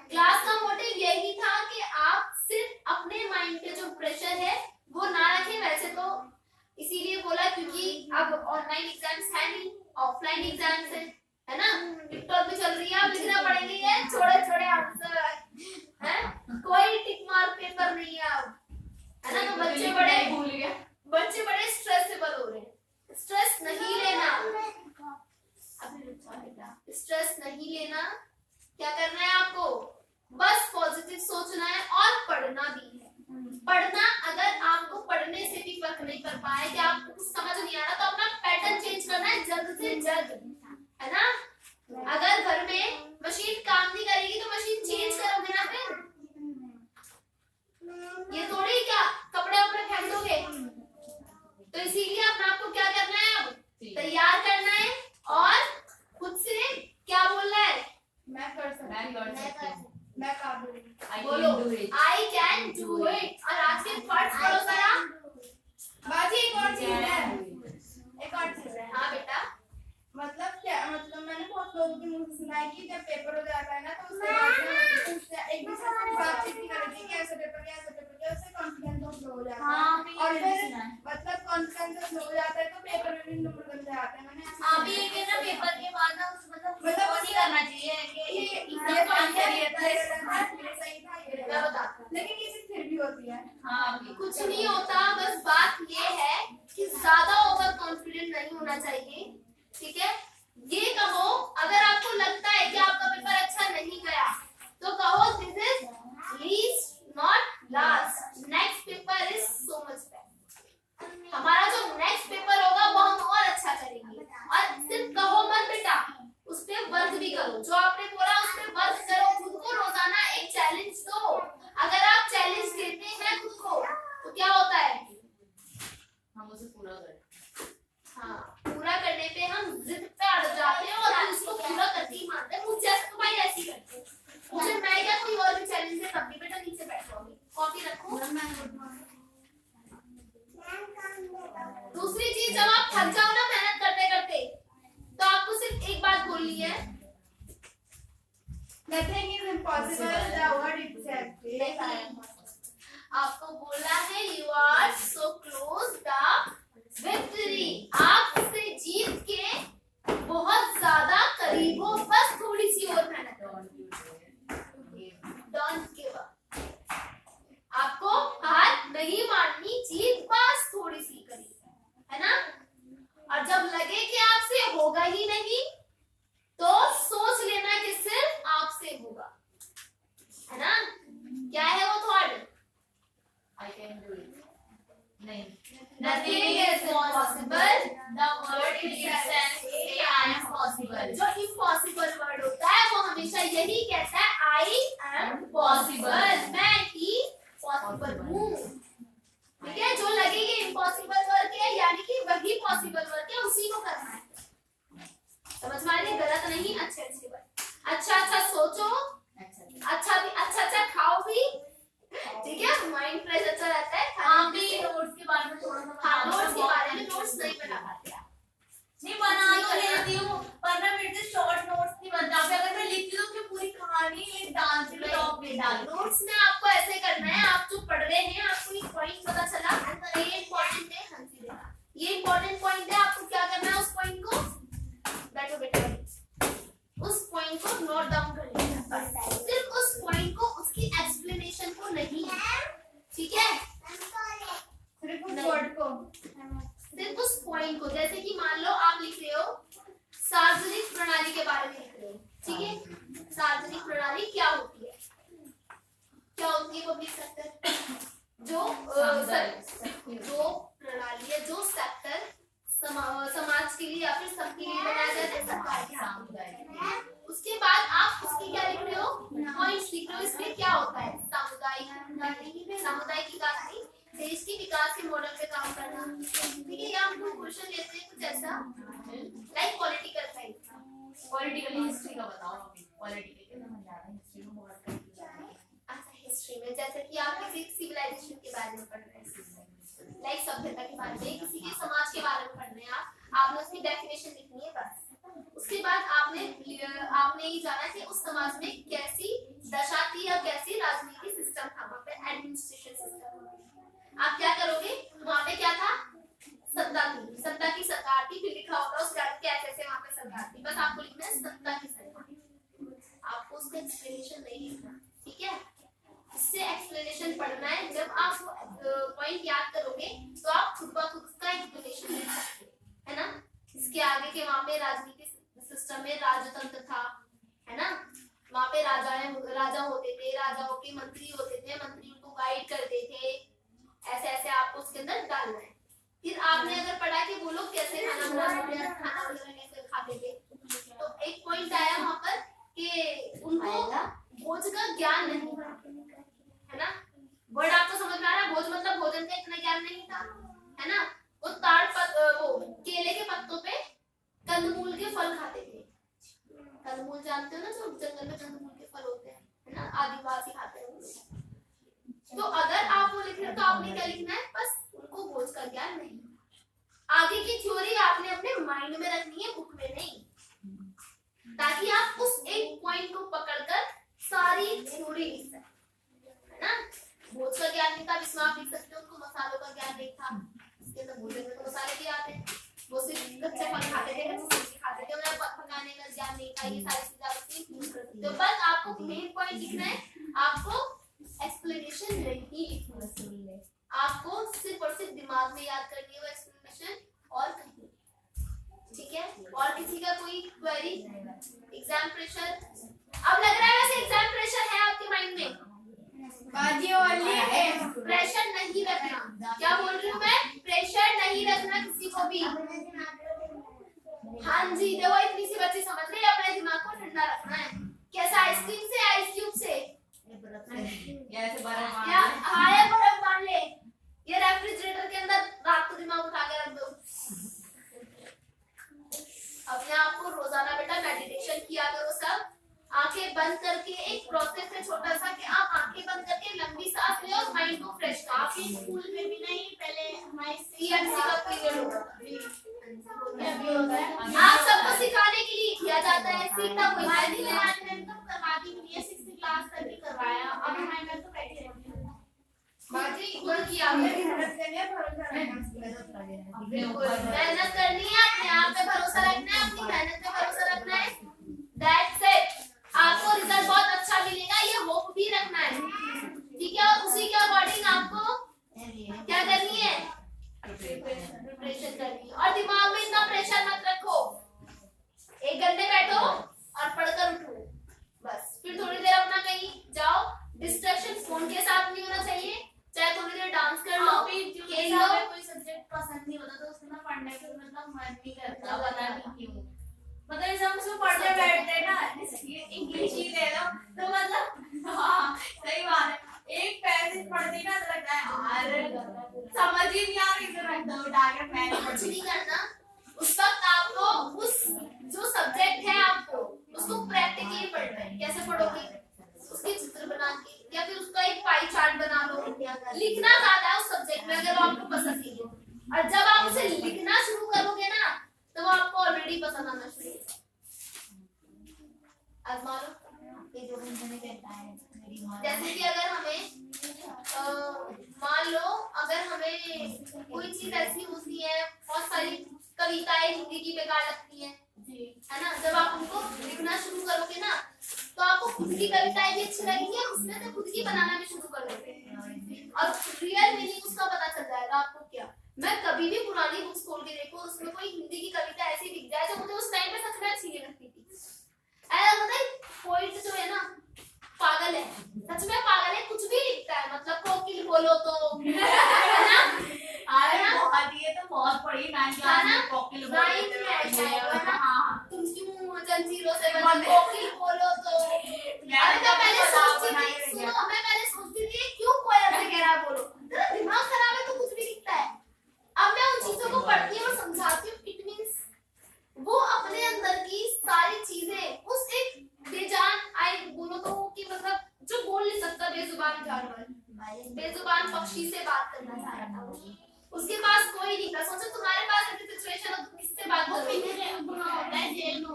क्लास का मोटिव यही था कि आप सिर्फ अपने माइंड पे जो प्रेशर है वो ना रखें। वैसे तो इसीलिए बोला क्योंकि अब ऑनलाइन एग्जाम्स है नहीं, ऑफलाइन एग्जाम्स है ना, टिकटॉक पे चल रही है, अब लिखना पड़ेंगे ये छोटे छोटे आंसर, है कोई टिक मार्क पेपर नहीं है अब, है ना। तो बच्चे बड़े स्ट्रेसेबल हो रहे हैं। स्ट्रेस नहीं लेना, अभी स्ट्रेस नहीं लेना, क्या करना है आपको, बस पॉजिटिव सोचना है और पढ़ना भी है। पढ़ना, अगर आपको पढ़ने से भी फर्क नहीं कर पाए कि आपको कुछ समझ नहीं आ रहा, तो अपना पैटर्न चेंज करना है जल्द से जल्द, है ना। बोलो can do it. I can do it। और आज के थॉट्स पढ़ो जरा। बाजी एक और चीज है, Can do it. एक और चीज है। हाँ बेटा, मतलब क्या, मतलब मैंने बहुत लोगों के मुंह से सुना है कि जब पेपर हो जाता है ना तो उसके बाद में उससे एक दूसरे से बातचीत नहीं करती कि ऐसे पेपर क्या, ऐसे पेपर क्या, उससे कॉन्फिडेंस बहुत लो हो जाता है। हाँ, भी और ये फिर सुना है। मतलब कॉन्फिडेंस लो हो जाता है तो पेपर में भी नंबर कम जाते हैं। मैंने ऐसा हाँ सुना भी है। एक है ना पेपर के बाद ना उस मतलब मतलब वो नहीं करना चाहिए कि ये इतना काम करिए ये सही था, ये मैं बताती हूँ। लेकिन ये चीज फिर भी होती है। हाँ भी कुछ नहीं होता, बस बात ये है कि ज्यादा ओवर कॉन्फिडेंट नहीं होना चाहिए, ठीक है। ये कहो अगर आपको लगता है कि आपका पेपर अच्छा नहीं गया तो कहो this is least not last, next paper is so much better. हमारा जो नेक्स्ट पेपर होगा वो हम और अच्छा करेंगे। और सिर्फ कहो मत बेटा, उस पे वर्क भी करो, जो आपने बोला उस पे वर्क करो, खुद को रोजाना एक चैलेंज दो। अगर आप चैलेंज देते हैं खुद को तो क्या होता है, हम उसे पूरा करें। हाँ, पूरा करने पे हम जिद पे अड़ जाते हैं और उसको पूरा करके ही मानते हैं। मुझे तो भाई ऐसे ही करते हैं। मुझे मैं क्या कोई और भी चैलेंज है तब भी बेटा नीचे बैठोगी, कॉपी रखो। दूसरी चीज, जब आप थक जाओ ना मेहनत करते करते तो आपको सिर्फ एक बात बोलनी है, Nothing is impossible, the word itself। आपको बोलना है you are so close the victory. आप उससे जीत के बहुत ज्यादा करीब हो, बस थोड़ी सी और मेहनत करो। Don't give up. आपको हार नहीं माननी, जीत बस थोड़ी सी करीब है ना। और जब लगे कि आपसे होगा ही नहीं तो सोच लेना कि सिर्फ आपसे होगा, है ना। क्या है वो thought, I can do it. नहीं। Nothing is impossible, The word itself say I am possible. जो इम्पॉसिबल वर्ड होता है वो हमेशा यही कहता है आई एम पॉसिबल, मैं ही पॉसिबल हूँ, ठीक है। जो लगेगी इम्पॉसिबल वर्क है यानी कि वही पॉसिबल वर्क है, उसी को करना है। समझ में आ रही है, गलत नहीं, अच्छे अच्छे वर्ड, अच्छा अच्छा सोचो, अच्छा भी अच्छा खाओ भी, ठीक है। माइंड फ्रेश अच्छा रहता है हाँ खाने भी से। नोट्स के बारे में थोड़ा सा हाँ, नोट्स के बारे में नोट्स नहीं बना पाते आप। नहीं बना तो लेती हूँ, 15 मिनट से शॉर्ट नोट्स नहीं बनता। अभी अगर मैं लिखती हूँ तो पूरी कहानी एक डांस पे टॉप पे डाल नोट्स में आपको ऐसे करना है, आप जो पढ़ रहे हैं आपको एक पॉइंट पता चला तो ये इंपॉर्टेंट है, हंसी देना, ये इंपॉर्टेंट पॉइंट है, आपको क्या करना है उस पॉइंट को, बैठो बेटा, उस पॉइंट को नोट डाउन कर लेना, सिर्फ उस पॉइंट को, उसकी एक्सप्लेनेशन को नहीं, ठीक है। सिर्फ उस वर्ड को, सिर्फ उस पॉइंट को, जैसे कि मान लो आप लिख रहे हो सार्वजनिक प्रणाली के बारे में लिख रहे हो, ठीक है। सार्वजनिक प्रणाली क्या होती है, क्या होती है पब्लिक सेक्टर, जो जो प्रणाली है, जो सेक्टर समाज के लिए या फिर सबके लिए बनाया जाता है, सरकार के हाथ। उसके बाद आप उसकी क्या लिख रहे हो, पॉइंट्स लिख रहे हो। इसमें क्या होता है, सामुदायिक विकास नहीं, देश के विकास के मॉडल पे काम करना, ठीक है। या हम लोग क्वेश्चन लेते हैं कुछ ऐसा like political science, political history का बताओ अभी। पॉलिटिकल के समझ आ रहा है, हिस्ट्री में बहुत अच्छा हिस्ट्री में जैसे कि आप किसी सिविलाइजेशन के बारे में पढ़ रहे हैं, लाइक सभ्यता के बारे में, किसी के समाज के बारे में पढ़ रहे हैं आपने उसकी डेफिनेशन लिखनी है बस। उसके बाद आपने ये जाना कि उस समाज में कैसी दशा थी या कैसी राजनीति सिस्टम था, वहाँ पे एडमिनिस्ट्रेशन सिस्टम। आप क्या करोगे, वहाँ पे क्या था, सत्ता थी, सत्ता की सरकार थी, फिर लिखा होगा उसके बाद कैसे कैसे वहाँ पे सरकार थी, बस आपको लिखना है सत्ता की सरकार, आपको उसका एक्सप्लेनेशन नहीं लिखना, ठीक है। इससे एक्सप्लेनेशन पढ़ना है। जब आप पॉइंट याद करोगे तो आप खुद ब खुद का एक्सप्लेनेशन लिख सकते हैं, है ना। इसके आगे के वहाँ पे राजनीति सिस्टम में राजतंत्र था, है ना। वहाँ पे राजा होते थे, राजाओं के मंत्री होते थे, मंत्री उनको गाइड करते थे, ऐसे ऐसे आपको उसके अंदर डालना है। फिर आपने अगर पढ़ा कि वो लोग कैसे खाना वगैरह कैसे खाते थे, तो एक पॉइंट आया वहाँ पर कि उनको भोज का ज्ञान नहीं था, है ना। वर्ड आपको समझ में आ रहा है, भोज मतलब भोजन का इतना ज्ञान नहीं था, है ना। वो वो केले के पत्तों पे कंदमूल के फल खाते थे। कंदमूल जानते हो ना, जो जंगल में कंदमूल के फल होते हैं, है ना। आदि बात सिखाते हैं। तो अगर आप वो लिख रहे हो तो आपने क्या लिखना है, बस उनको बोझ कर ज्ञान नहीं, आगे की थ्योरी आपने अपने माइंड में रखनी है, बुक में नहीं, ताकि आप उस एक पॉइंट को पकड़कर सारी थ्योरी लिख सकें, है ना। बोझ का ज्ञान नहीं था, इसमें आप लिख सकते हो उनको मसालों का ज्ञान नहीं था, इसके अंदर भोजन में तो मसाले भी आते हैं, वो सिर्फ कच्चे फल खाते थे, कच्ची सब्जी खाते थे, उन्हें पकाने का ज्ञान नहीं था, ये सारी चीजें आप उसमें यूज कर सकते हो। बस आपको मेन पॉइंट लिखना है, आपको एक्सप्लेनेशन नहीं लिखनी है, आपको सिर्फ और सिर्फ दिमाग में याद करनी है वो एक्सप्लेनेशन, और कहीं, ठीक है। और किसी का कोई क्वेरी? एग्जाम प्रेशर, अब लग रहा है वैसे एग्जाम प्रेशर है आपके माइंड में? बाजी वाली प्रेशर नहीं रखना, क्या बोल रही हूँ मैं, प्रेशर नहीं रखना किसी को भी। हाँ जी, देखो इतनी सी बच्ची समझ रही है, अपने दिमाग को ठंडा रखना है। कैसा, आइसक्रीम से, आइस क्यूब से, या ऐसे बर्फ मान या ले। हाँ ये बर्फ मान ले, ये रेफ्रिजरेटर के अंदर रात को दिमाग उठा के रख दो। अपने आप को रोजाना बेटा मेडिटेशन किया करो सब, आंखें बंद करके, एक प्रोसेस है छोटा सा कि आप आंखें बंद करके लंबी सांस ले और माइंड को फ्रेश करो। आपके स्कूल में भी नहीं, पहले हमारे सीएमसी का पीरियड होगा, भी होता है। आप सबको सिखाने के लिए किया जाता है, सीखना कोई है नहीं है। हमारी मैम तो करवाती भी है, 6th क्लास तक ही करवाया, अब हमारी मैम तो बैठी रहती है। बाजी बोल किया मेहनत करनी है, भरोसा रखना है। अपने ऊपर मेहनत करनी है, अपने आप पे भरोसा रखना है, अपनी मेहनत पे भरोसा रखना है, दैट्स इट। आपको रिजल्ट बहुत अच्छा मिलेगा, ये होप भी रखना है, ठीक है। और उसी के अकॉर्डिंग आपको क्या करनी है, प्रिपरेशन करनी है। और दिमाग में इतना प्रेशर मत रखो, 1 घंटे बैठो और पढ़कर उठो, बस। फिर थोड़ी देर अपना कहीं जाओ, डिस्ट्रैक्शन फोन के साथ नहीं होना चाहिए, चाहे थोड़ी देर डांस कर लो, खेल लो। कोई सब्जेक्ट पसंद नहीं होता तो उसमें ना पढ़ने का मतलब मन नहीं करता, पता नहीं क्यों। मतलब जैसे हम उसमें पढ़ने बैठते हैं ना, जैसे इंग्लिश ही ले लो तो मतलब हाँ सही बात है, एक पैसेज पढ़ती ना तो लगता है यार समझ ही नहीं आ रही, तो रख दो उठा के मैंने कुछ नहीं करना, उस वक्त आपको उस जो सब्जेक्ट है आपको उसको प्रैक्टिकली पढ़ना है। कैसे पढ़ोगे, उसके चित्र बना के, या फिर उसका एक पाई चार्ट बना लो। लिखना ज्यादा है उस सब्जेक्ट में अगर वो आपको पसंद नहीं है, और जब आप उसे लिखना शुरू करोगे ना तो वो आपको ऑलरेडी पसंद आना शुरू होगा। आजमा लो। जैसे कि अगर हमें मान लो अगर हमें कोई चीज ऐसी होती है, बहुत सारी कविताएं हिंदी की बेकार लगती हैं, है ना, जब आप उनको लिखना शुरू करोगे ना तो आपको खुद की कविताएं भी अच्छी लगेंगी और उसमें से खुद की बनाना भी शुरू कर दोगे और रियल मीनिंग उसका पता चल जाएगा आपको। क्या, मैं कभी भी पुरानी बुक्स खोल के देखो, उसमें कोई हिंदी की कविता ऐसी दिख जाए जो मुझे उस टाइम पे सच में अच्छी नहीं लगती थी। ऐसा होता है, पोइट जो है ना पागल है, सच में पागल है, कुछ भी लिखता है, मतलब कोकिल बोलो तो है ना, अरे बहुत, ये तो बहुत पढ़ी ना कोकिल तुम क्यों जंजीरों से बंधी, कोकिल बोलो तो। अरे मैं पहले सोचती थी, सुनो, मैं पहले सोचती थी क्यों कोई ऐसे कह रहा है, बोलो, तेरा दिमाग खराब है तो कुछ भी लिखता है। अब मैं उन चीजों को पढ़ती हूँ और समझाती हूँ, इट मींस वो अपने अंदर की सारी चीजें उस एक बेजान, आई बोलो तो कि मतलब जो बोल नहीं सकता, बेजुबान जानवर, बेजुबान पक्षी से बात करना चाह रहा था वो। उसके पास कोई नहीं था। सोचो तुम्हारे पास ऐसी सिचुएशन हो, तुम किससे बात करोगे?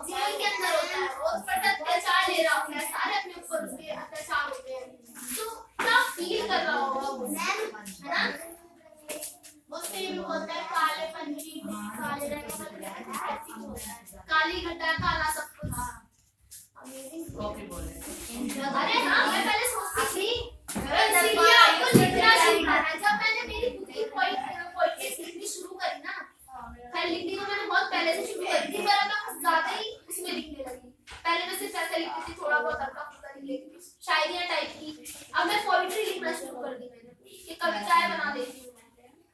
जेल के अंदर होता है, वो उस पर अत्याचार ले रहा होता है, सारे अपने ऊपर उसके अत्याचार होते हैं, तो क्या फील कर रहा होगा वो, है ना। उससे भी बोलता है काले पंछी काले रंग का ऐसी होता है, काली घटा काला सब कुछ। कोकिल बोले। अरे हाँ, मैं पहले सोचती थी इसीलिए आपको लिखना शुरू करना है। जब मैंने मेरी खुद की पोएट्री लिखनी शुरू करी ना, खैर लिखनी तो मैंने बहुत पहले से शुरू करी थी, पर अब मैं कुछ ज्यादा ही उसमें लिखने लगी। पहले मैं सिर्फ ऐसे लिखती थी, थोड़ा बहुत हल्का फुल्का लिख लेती थी, शायरियां टाइप की। अब मैं पोएट्री लिखना शुरू कर दी मैंने, कि कविताएं बना देती हूँ।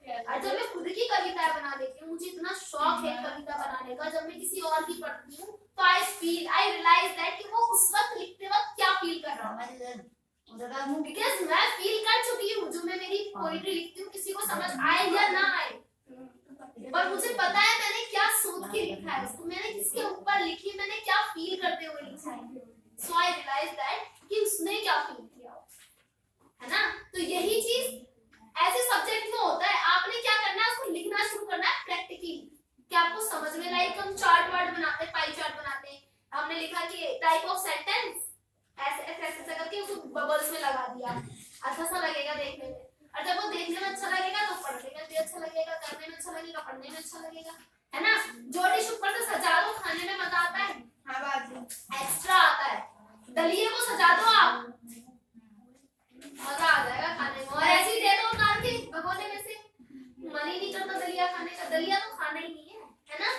और जब मैं खुद की कविताएं बना देती हूँ, मुझे इतना शौक है कविता बनाने का, जब मैं किसी और की पढ़ती हूँ तो आई रियलाइज दैट कि वो उस वक्त लिखते वक्त क्या फील कर रहा हूँ, बिकॉज मैं फील कर चुकी हूँ। जो मैं मेरी पोएट्री लिखती हूँ, किसी को समझ आए या ना आए, पर मुझे पता है मैंने क्या सोच के लिखा है उसको, मैंने किसके ऊपर लिखी, मैंने क्या फील करते हुए लिखा है। सो आई रियलाइज दैट कि उस उसने क्या फील किया हो, है ना। तो यही चीज ऐसे सब्जेक्ट में होता है। आपने क्या करना है, उसको लिखना शुरू करना है प्रैक्टिकली कि आपको समझ में। लाइक हम चार्ट वार्ट बनाते हैं, पाई चार्ट बनाते हैं, हमने लिखा कि टाइप ऑफ सेंटेंस ऐसे ऐसे ऐसे करके उसको बबल्स में लगा दिया, अच्छा सा लगेगा देखने में। और जब वो देखने में अच्छा लगेगा तो पढ़ने में भी अच्छा लगेगा, करने में अच्छा लगेगा, पढ़ने में अच्छा लगेगा, है ना। जो डिश ऊपर से सजा दो, खाने में मजा आता है, हाँ बात है। एक्स्ट्रा आता है। दलिए को सजा दो आप, मजा आ जाएगा खाने में। और ऐसे ही दे दो उतार के भगोने में से, मन ही नहीं करता दलिया खाने का। दलिया तो खाना ही नहीं है ना।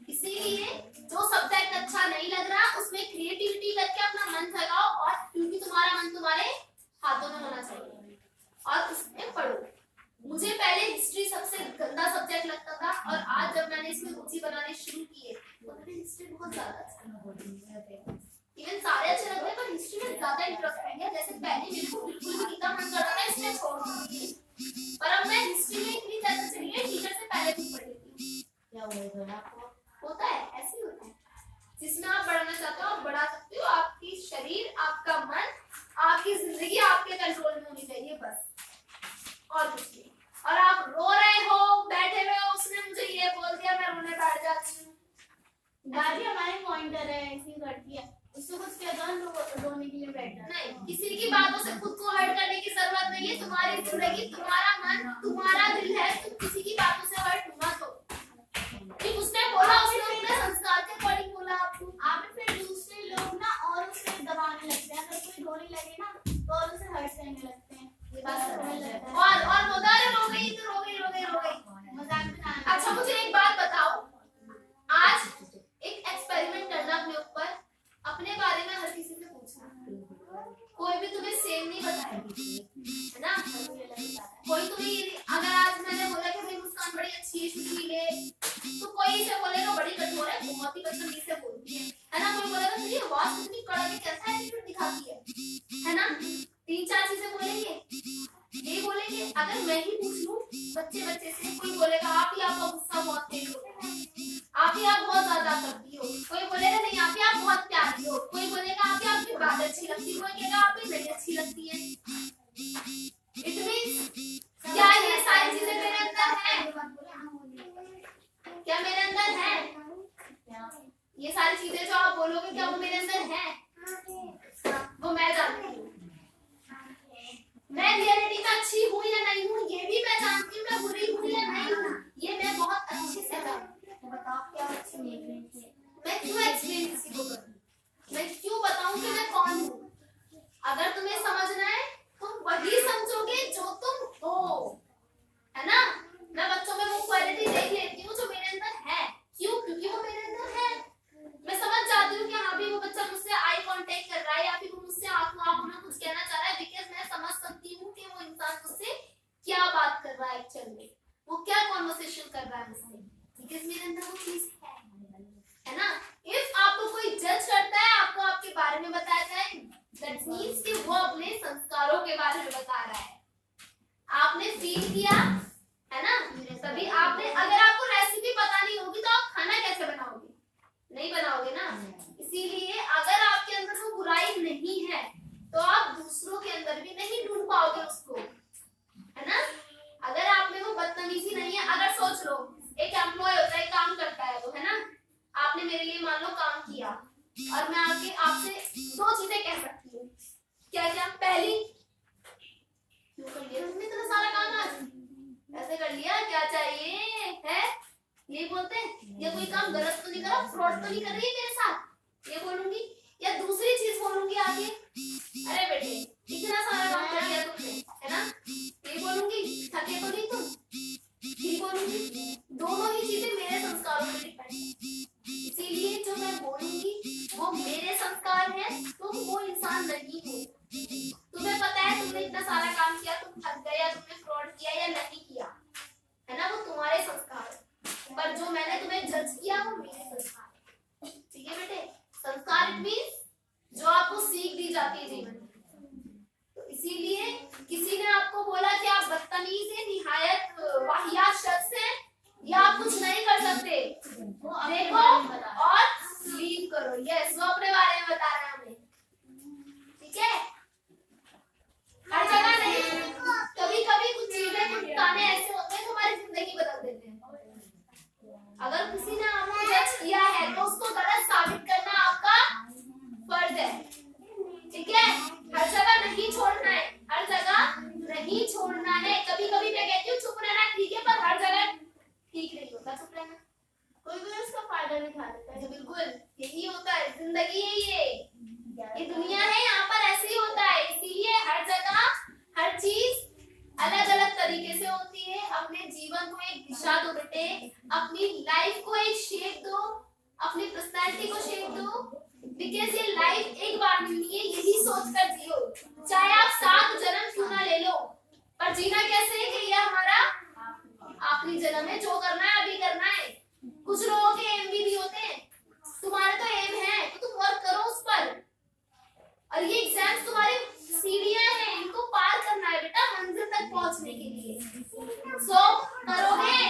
इसीलिए जो सब्जेक्ट अच्छा नहीं लग रहा उसमें क्रिएटिविटी करके अपना मन जगाओ, और क्योंकि तुम्हारा मन तुम्हारे हाथों में होना चाहिए, और उसमें पढ़ो। मुझे पहले हिस्ट्री सबसे गंदा सब्जेक्ट लगता था, और आज जब मैंने इसमें रुचि बनानी शुरू की है तो मुझे हिस्ट्री बहुत ज्यादा अच्छा लगता है। इवन सारे अच्छे लगते हैं पर हिस्ट्री में ज्यादा इंटरेस्ट है गया। जैसे पहले मेरे को बिल्कुल भी कितना मन करता था इसमें छोड़ दूंगी, पर अब मैं हिस्ट्री में इतनी ज्यादा चली गई, टीचर से पहले भी पढ़ लेती हूँ। क्या हुआ आपको? होता है, ऐसे ही होता है। जिसमें आप बढ़ना चाहते हो आप बढ़ा सकते हो। आपकी शरीर, आपका मन, आपकी जिंदगी आपके कंट्रोल में होनी चाहिए, बस, और कुछ नहीं। और आप रो रहे हो, बैठे हुए हो, उसने मुझे ये बोल दिया, मैं रोने बैठ जाती हूँ। दादी हमारी पॉइंटर है, ऐसी करती है, उसको कुछ कहता है तो रोने के लिए बैठ जाता है। नहीं, किसी की बातों से खुद को हर्ट करने की जरूरत नहीं है। तुम्हारी जिंदगी, तुम्हारा मन, तुम्हारा दिल है, तुम किसी की बातों से हर्ट मत हो। ठीक, उसने बोला, उसने अपने संस्कार के अकॉर्डिंग बोला आपको। आप फिर दूसरे लोग ना और उसे दबाने लगते हैं, अगर कोई रोने लगे ना तो और उसे हर्ट करने लगते हैं। ये बात समझ लगता है। और बोला रे रो गई तो रो गई, रो गई, रो गई। मजाक बनाना। अच्छा मुझे एक बात बताओ, आज एक एक्सपेरिमेंट करना अपने ऊपर, अपने बारे में हर किसी से पूछना, कोई भी तुम्हें सेम नहीं बताएगा, है ना। कोई तुम्हें, अगर आज मैंने बोला कि भाई मुस्कान बड़ी अच्छी है, सुशील है, तो कोई इसे बोलेगा बड़ी कठोर है, बहुत ही बदतमीजी से बोलती है ना। कोई बोलेगा तुझे आवाज कितनी कड़क है, कैसा एटीट्यूड दिखाती है ना। 3-4 चीजें बोलेंगे, ये बोलेंगे। अगर मैं ही पूछ लूं बच्चे से, कोई बोलेगा आप ही, आपका गुस्सा बहुत तेज होता है, आप ही, आप बहुत ज्यादा करती हो। कोई बोलेगा नहीं आप ही, आप बहुत प्यारी हो। कोई बोलेगा आप ही, आपकी बात अच्छी लगती है। कोई कहेगा आप ही नहीं अच्छी लगती है। इट मींस क्या ये सारी चीजें मेरे अंदर है? क्या मेरे अंदर है? ये सारी चीजें जो आप बोलोगे क्या वो मेरे अंदर है? वो मैं जानती हूँ। मैं रियलिटी में अच्छी हूँ या नहीं हूँ ये भी मैं जानती हूँ। मैं बुरी हूँ या नहीं हूँ ये मैं बहुत अच्छे से जानती हूँ। बताओ क्या अच्छी नहीं है? मैं क्यों एक्सप्लेन किसी को करूँ? मैं क्यों बताऊँ कि मैं कौन हूँ? अगर तुम्हें समझना है तुम वही समझोगे जो तुम हो, है ना। मैं बच्चों में वो क्वालिटी देख लेती हूँ जो मेरे अंदर है। क्यों? क्योंकि वो मेरे अंदर है। मैं समझ जाती हूँ कि हाँ भी वो बच्चा मुझसे आई कांटेक्ट कर रहा है या फिर वो मुझसे आंखों में कुछ कहना चाह रहा है, बिकॉज़ मैं समझ सकती हूँ कि वो इंसान मुझसे क्या बात कर रहा है एक्चुअल में, वो क्या कॉन्वर्सेशन कर रहा है मुझसे, बिकॉज़ मेरे अंदर वो चीज है ना। इफ आपको कोई जज करता है, आपको आपके बारे में बताया जाए, दैट मींस कि वो अपने संस्कारों के बारे में बता रहा है। आपने फील किया है ना, तभी आपने, अगर आपको रेसिपी पता नहीं होगी तो आप खाना कैसे बनाओगे? नहीं बनाओगे ना। इसीलिए अगर आपके अंदर वो बुराई नहीं है तो आप दूसरों के अंदर भी नहीं ढूंढ पाओगे उसको, है ना। अगर आप में वो बदतमीजी नहीं है, अगर सोच लो एक एम्प्लॉय होता है, काम करता है वो, है ना। आपने मेरे लिए मान लो काम किया और मैं आके आपसे 2 चीजें कह सकती हूँ। क्या क्या? पहली, क्यों कर लिया तुमने इतना सारा काम आज? ऐसे कर लिया, क्या चाहिए है? ये बोलते हैं। या कोई काम गलत तो नहीं करा, फ्रॉड तो नहीं कर रही है मेरे साथ, ये बोलूंगी। या दूसरी चीज बोलूंगी आगे, अरे बेटे इतना सारा काम कर लिया तुमने, है ना, ये बोलूंगी। थके तो नहीं तुम, ये बोलूंगी। दोनों ही चीजें मेरे संस्कारों पर डिपेंड है। इसीलिए जो मैं बोलूंगी वो मेरे संस्कार है, तुम वो इंसान नहीं हो। तुम्हें पता है तुमने इतना सारा काम किया, तुम थक गए या तुमने फ्रॉड किया या नहीं किया, है ना, वो तुम्हारे संस्कार है। पर जो मैंने तुम्हें जज किया वो मेरे संस्कार है। ठीक है बेटे, संस्कार इट मींस जो आपको सीख दी जाती है जीवन में। तो इसीलिए किसी ने आपको बोला कि आप बदतमीज हैं, निहायत वाहियात शख्स हैं, या आप कुछ नहीं कर सकते, देखो और लीव करो। यस, वो अपने बारे में बता रहा है हमें। ठीक है? हर जगह नहीं, कभी कभी कुछ चीजें कुछ गाने ऐसे होते हैं जो हमारी जिंदगी बदल देते हैं। अगर किसी ने आपको जज किया है तो उसको गलत साबित करना आपका फर्ज है, ठीक है? हर जगह नहीं छोड़ना है, हर जगह नहीं छोड़ना है। कभी कभी मैं कहती हूँ चुप रहना ठीक है, पर हर जगह ठीक नहीं होता चुप रहना। कोई कोई उसका फायदा भी उठा लेता है। बिल्कुल यही होता है, जिंदगी है ये दुनिया है, यहाँ पर ऐसे ही होता है। इसीलिए हर जगह हर चीज अलग अलग तरीके से होती है। अपने जीवन को एक दिशा दो बेटे, अपनी लाइफ को एक शेप दो, अपनी पर्सनालिटी को शेप दो, बिकॉज ये लाइफ एक बार मिलनी है। यही सोचकर जियो, चाहे आप 7 जन्म क्यों ना ले लो, पर जीना कैसे है कि ये हमारा आखिरी जन्म है। जो करना है अभी करना है। कुछ लोगों के एम भी होते हैं, तुम्हारे तो एम है तो तुम वर्क करो उस पर। और ये एग्जाम्स तुम्हारे सीढ़ियां हैं, इनको पार करना है बेटा मंजिल तक पहुंचने के लिए। सो करोगे?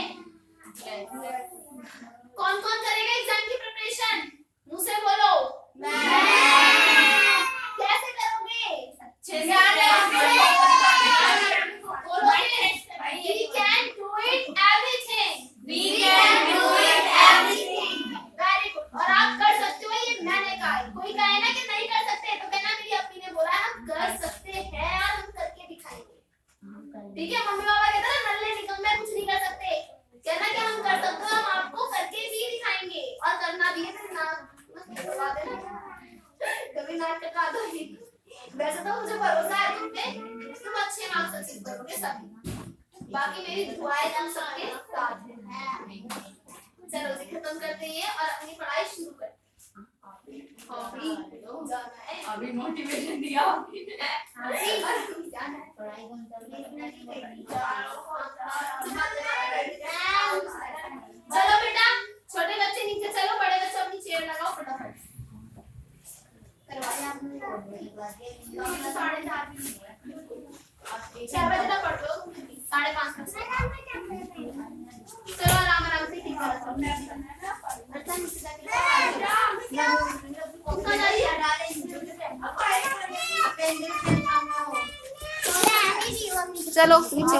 कौन कौन करेगा एग्जाम की प्रिपरेशन? मुंह से बोलो। कैसे करोगे? अच्छे से We can do it everything. We can do it everything. Very good. और आप कर सकते हो, ये मैंने कहा है। कोई कहे ना कि नहीं कर सकते तो कहना मेरी अपनी ने बोला है हम कर सकते हैं और हम करके दिखाएंगे, ठीक है? मम्मी पापा कहते हैं ना नल्ले निकम्मे कुछ नहीं कर सकते, कहना कि हम कर सकते हो, हम आपको करके भी दिखाएंगे और करना भी है। फिर नाक कटवा देना, कभी नाक कटवा दोगी। वैसे तो मुझे भरोसा है तुम पे, तुम अच्छे मार्क्स अचीव करोगे सभी। बाकी मेरी दुआएं तुम सबके साथ है। चलो जी खत्म करते हैं और अपनी पढ़ाई शुरू करते हैं। अभी मोटिवेशन दिया चलो बेटा, छोटे बच्चे नीचे चलो, बड़े बच्चे अपनी चेयर लगाओ फटाफट। 6 बजे तक पढ़ लो, 5:30 तक। चलो आराम आराम से ठीक करो। चलो नीचे।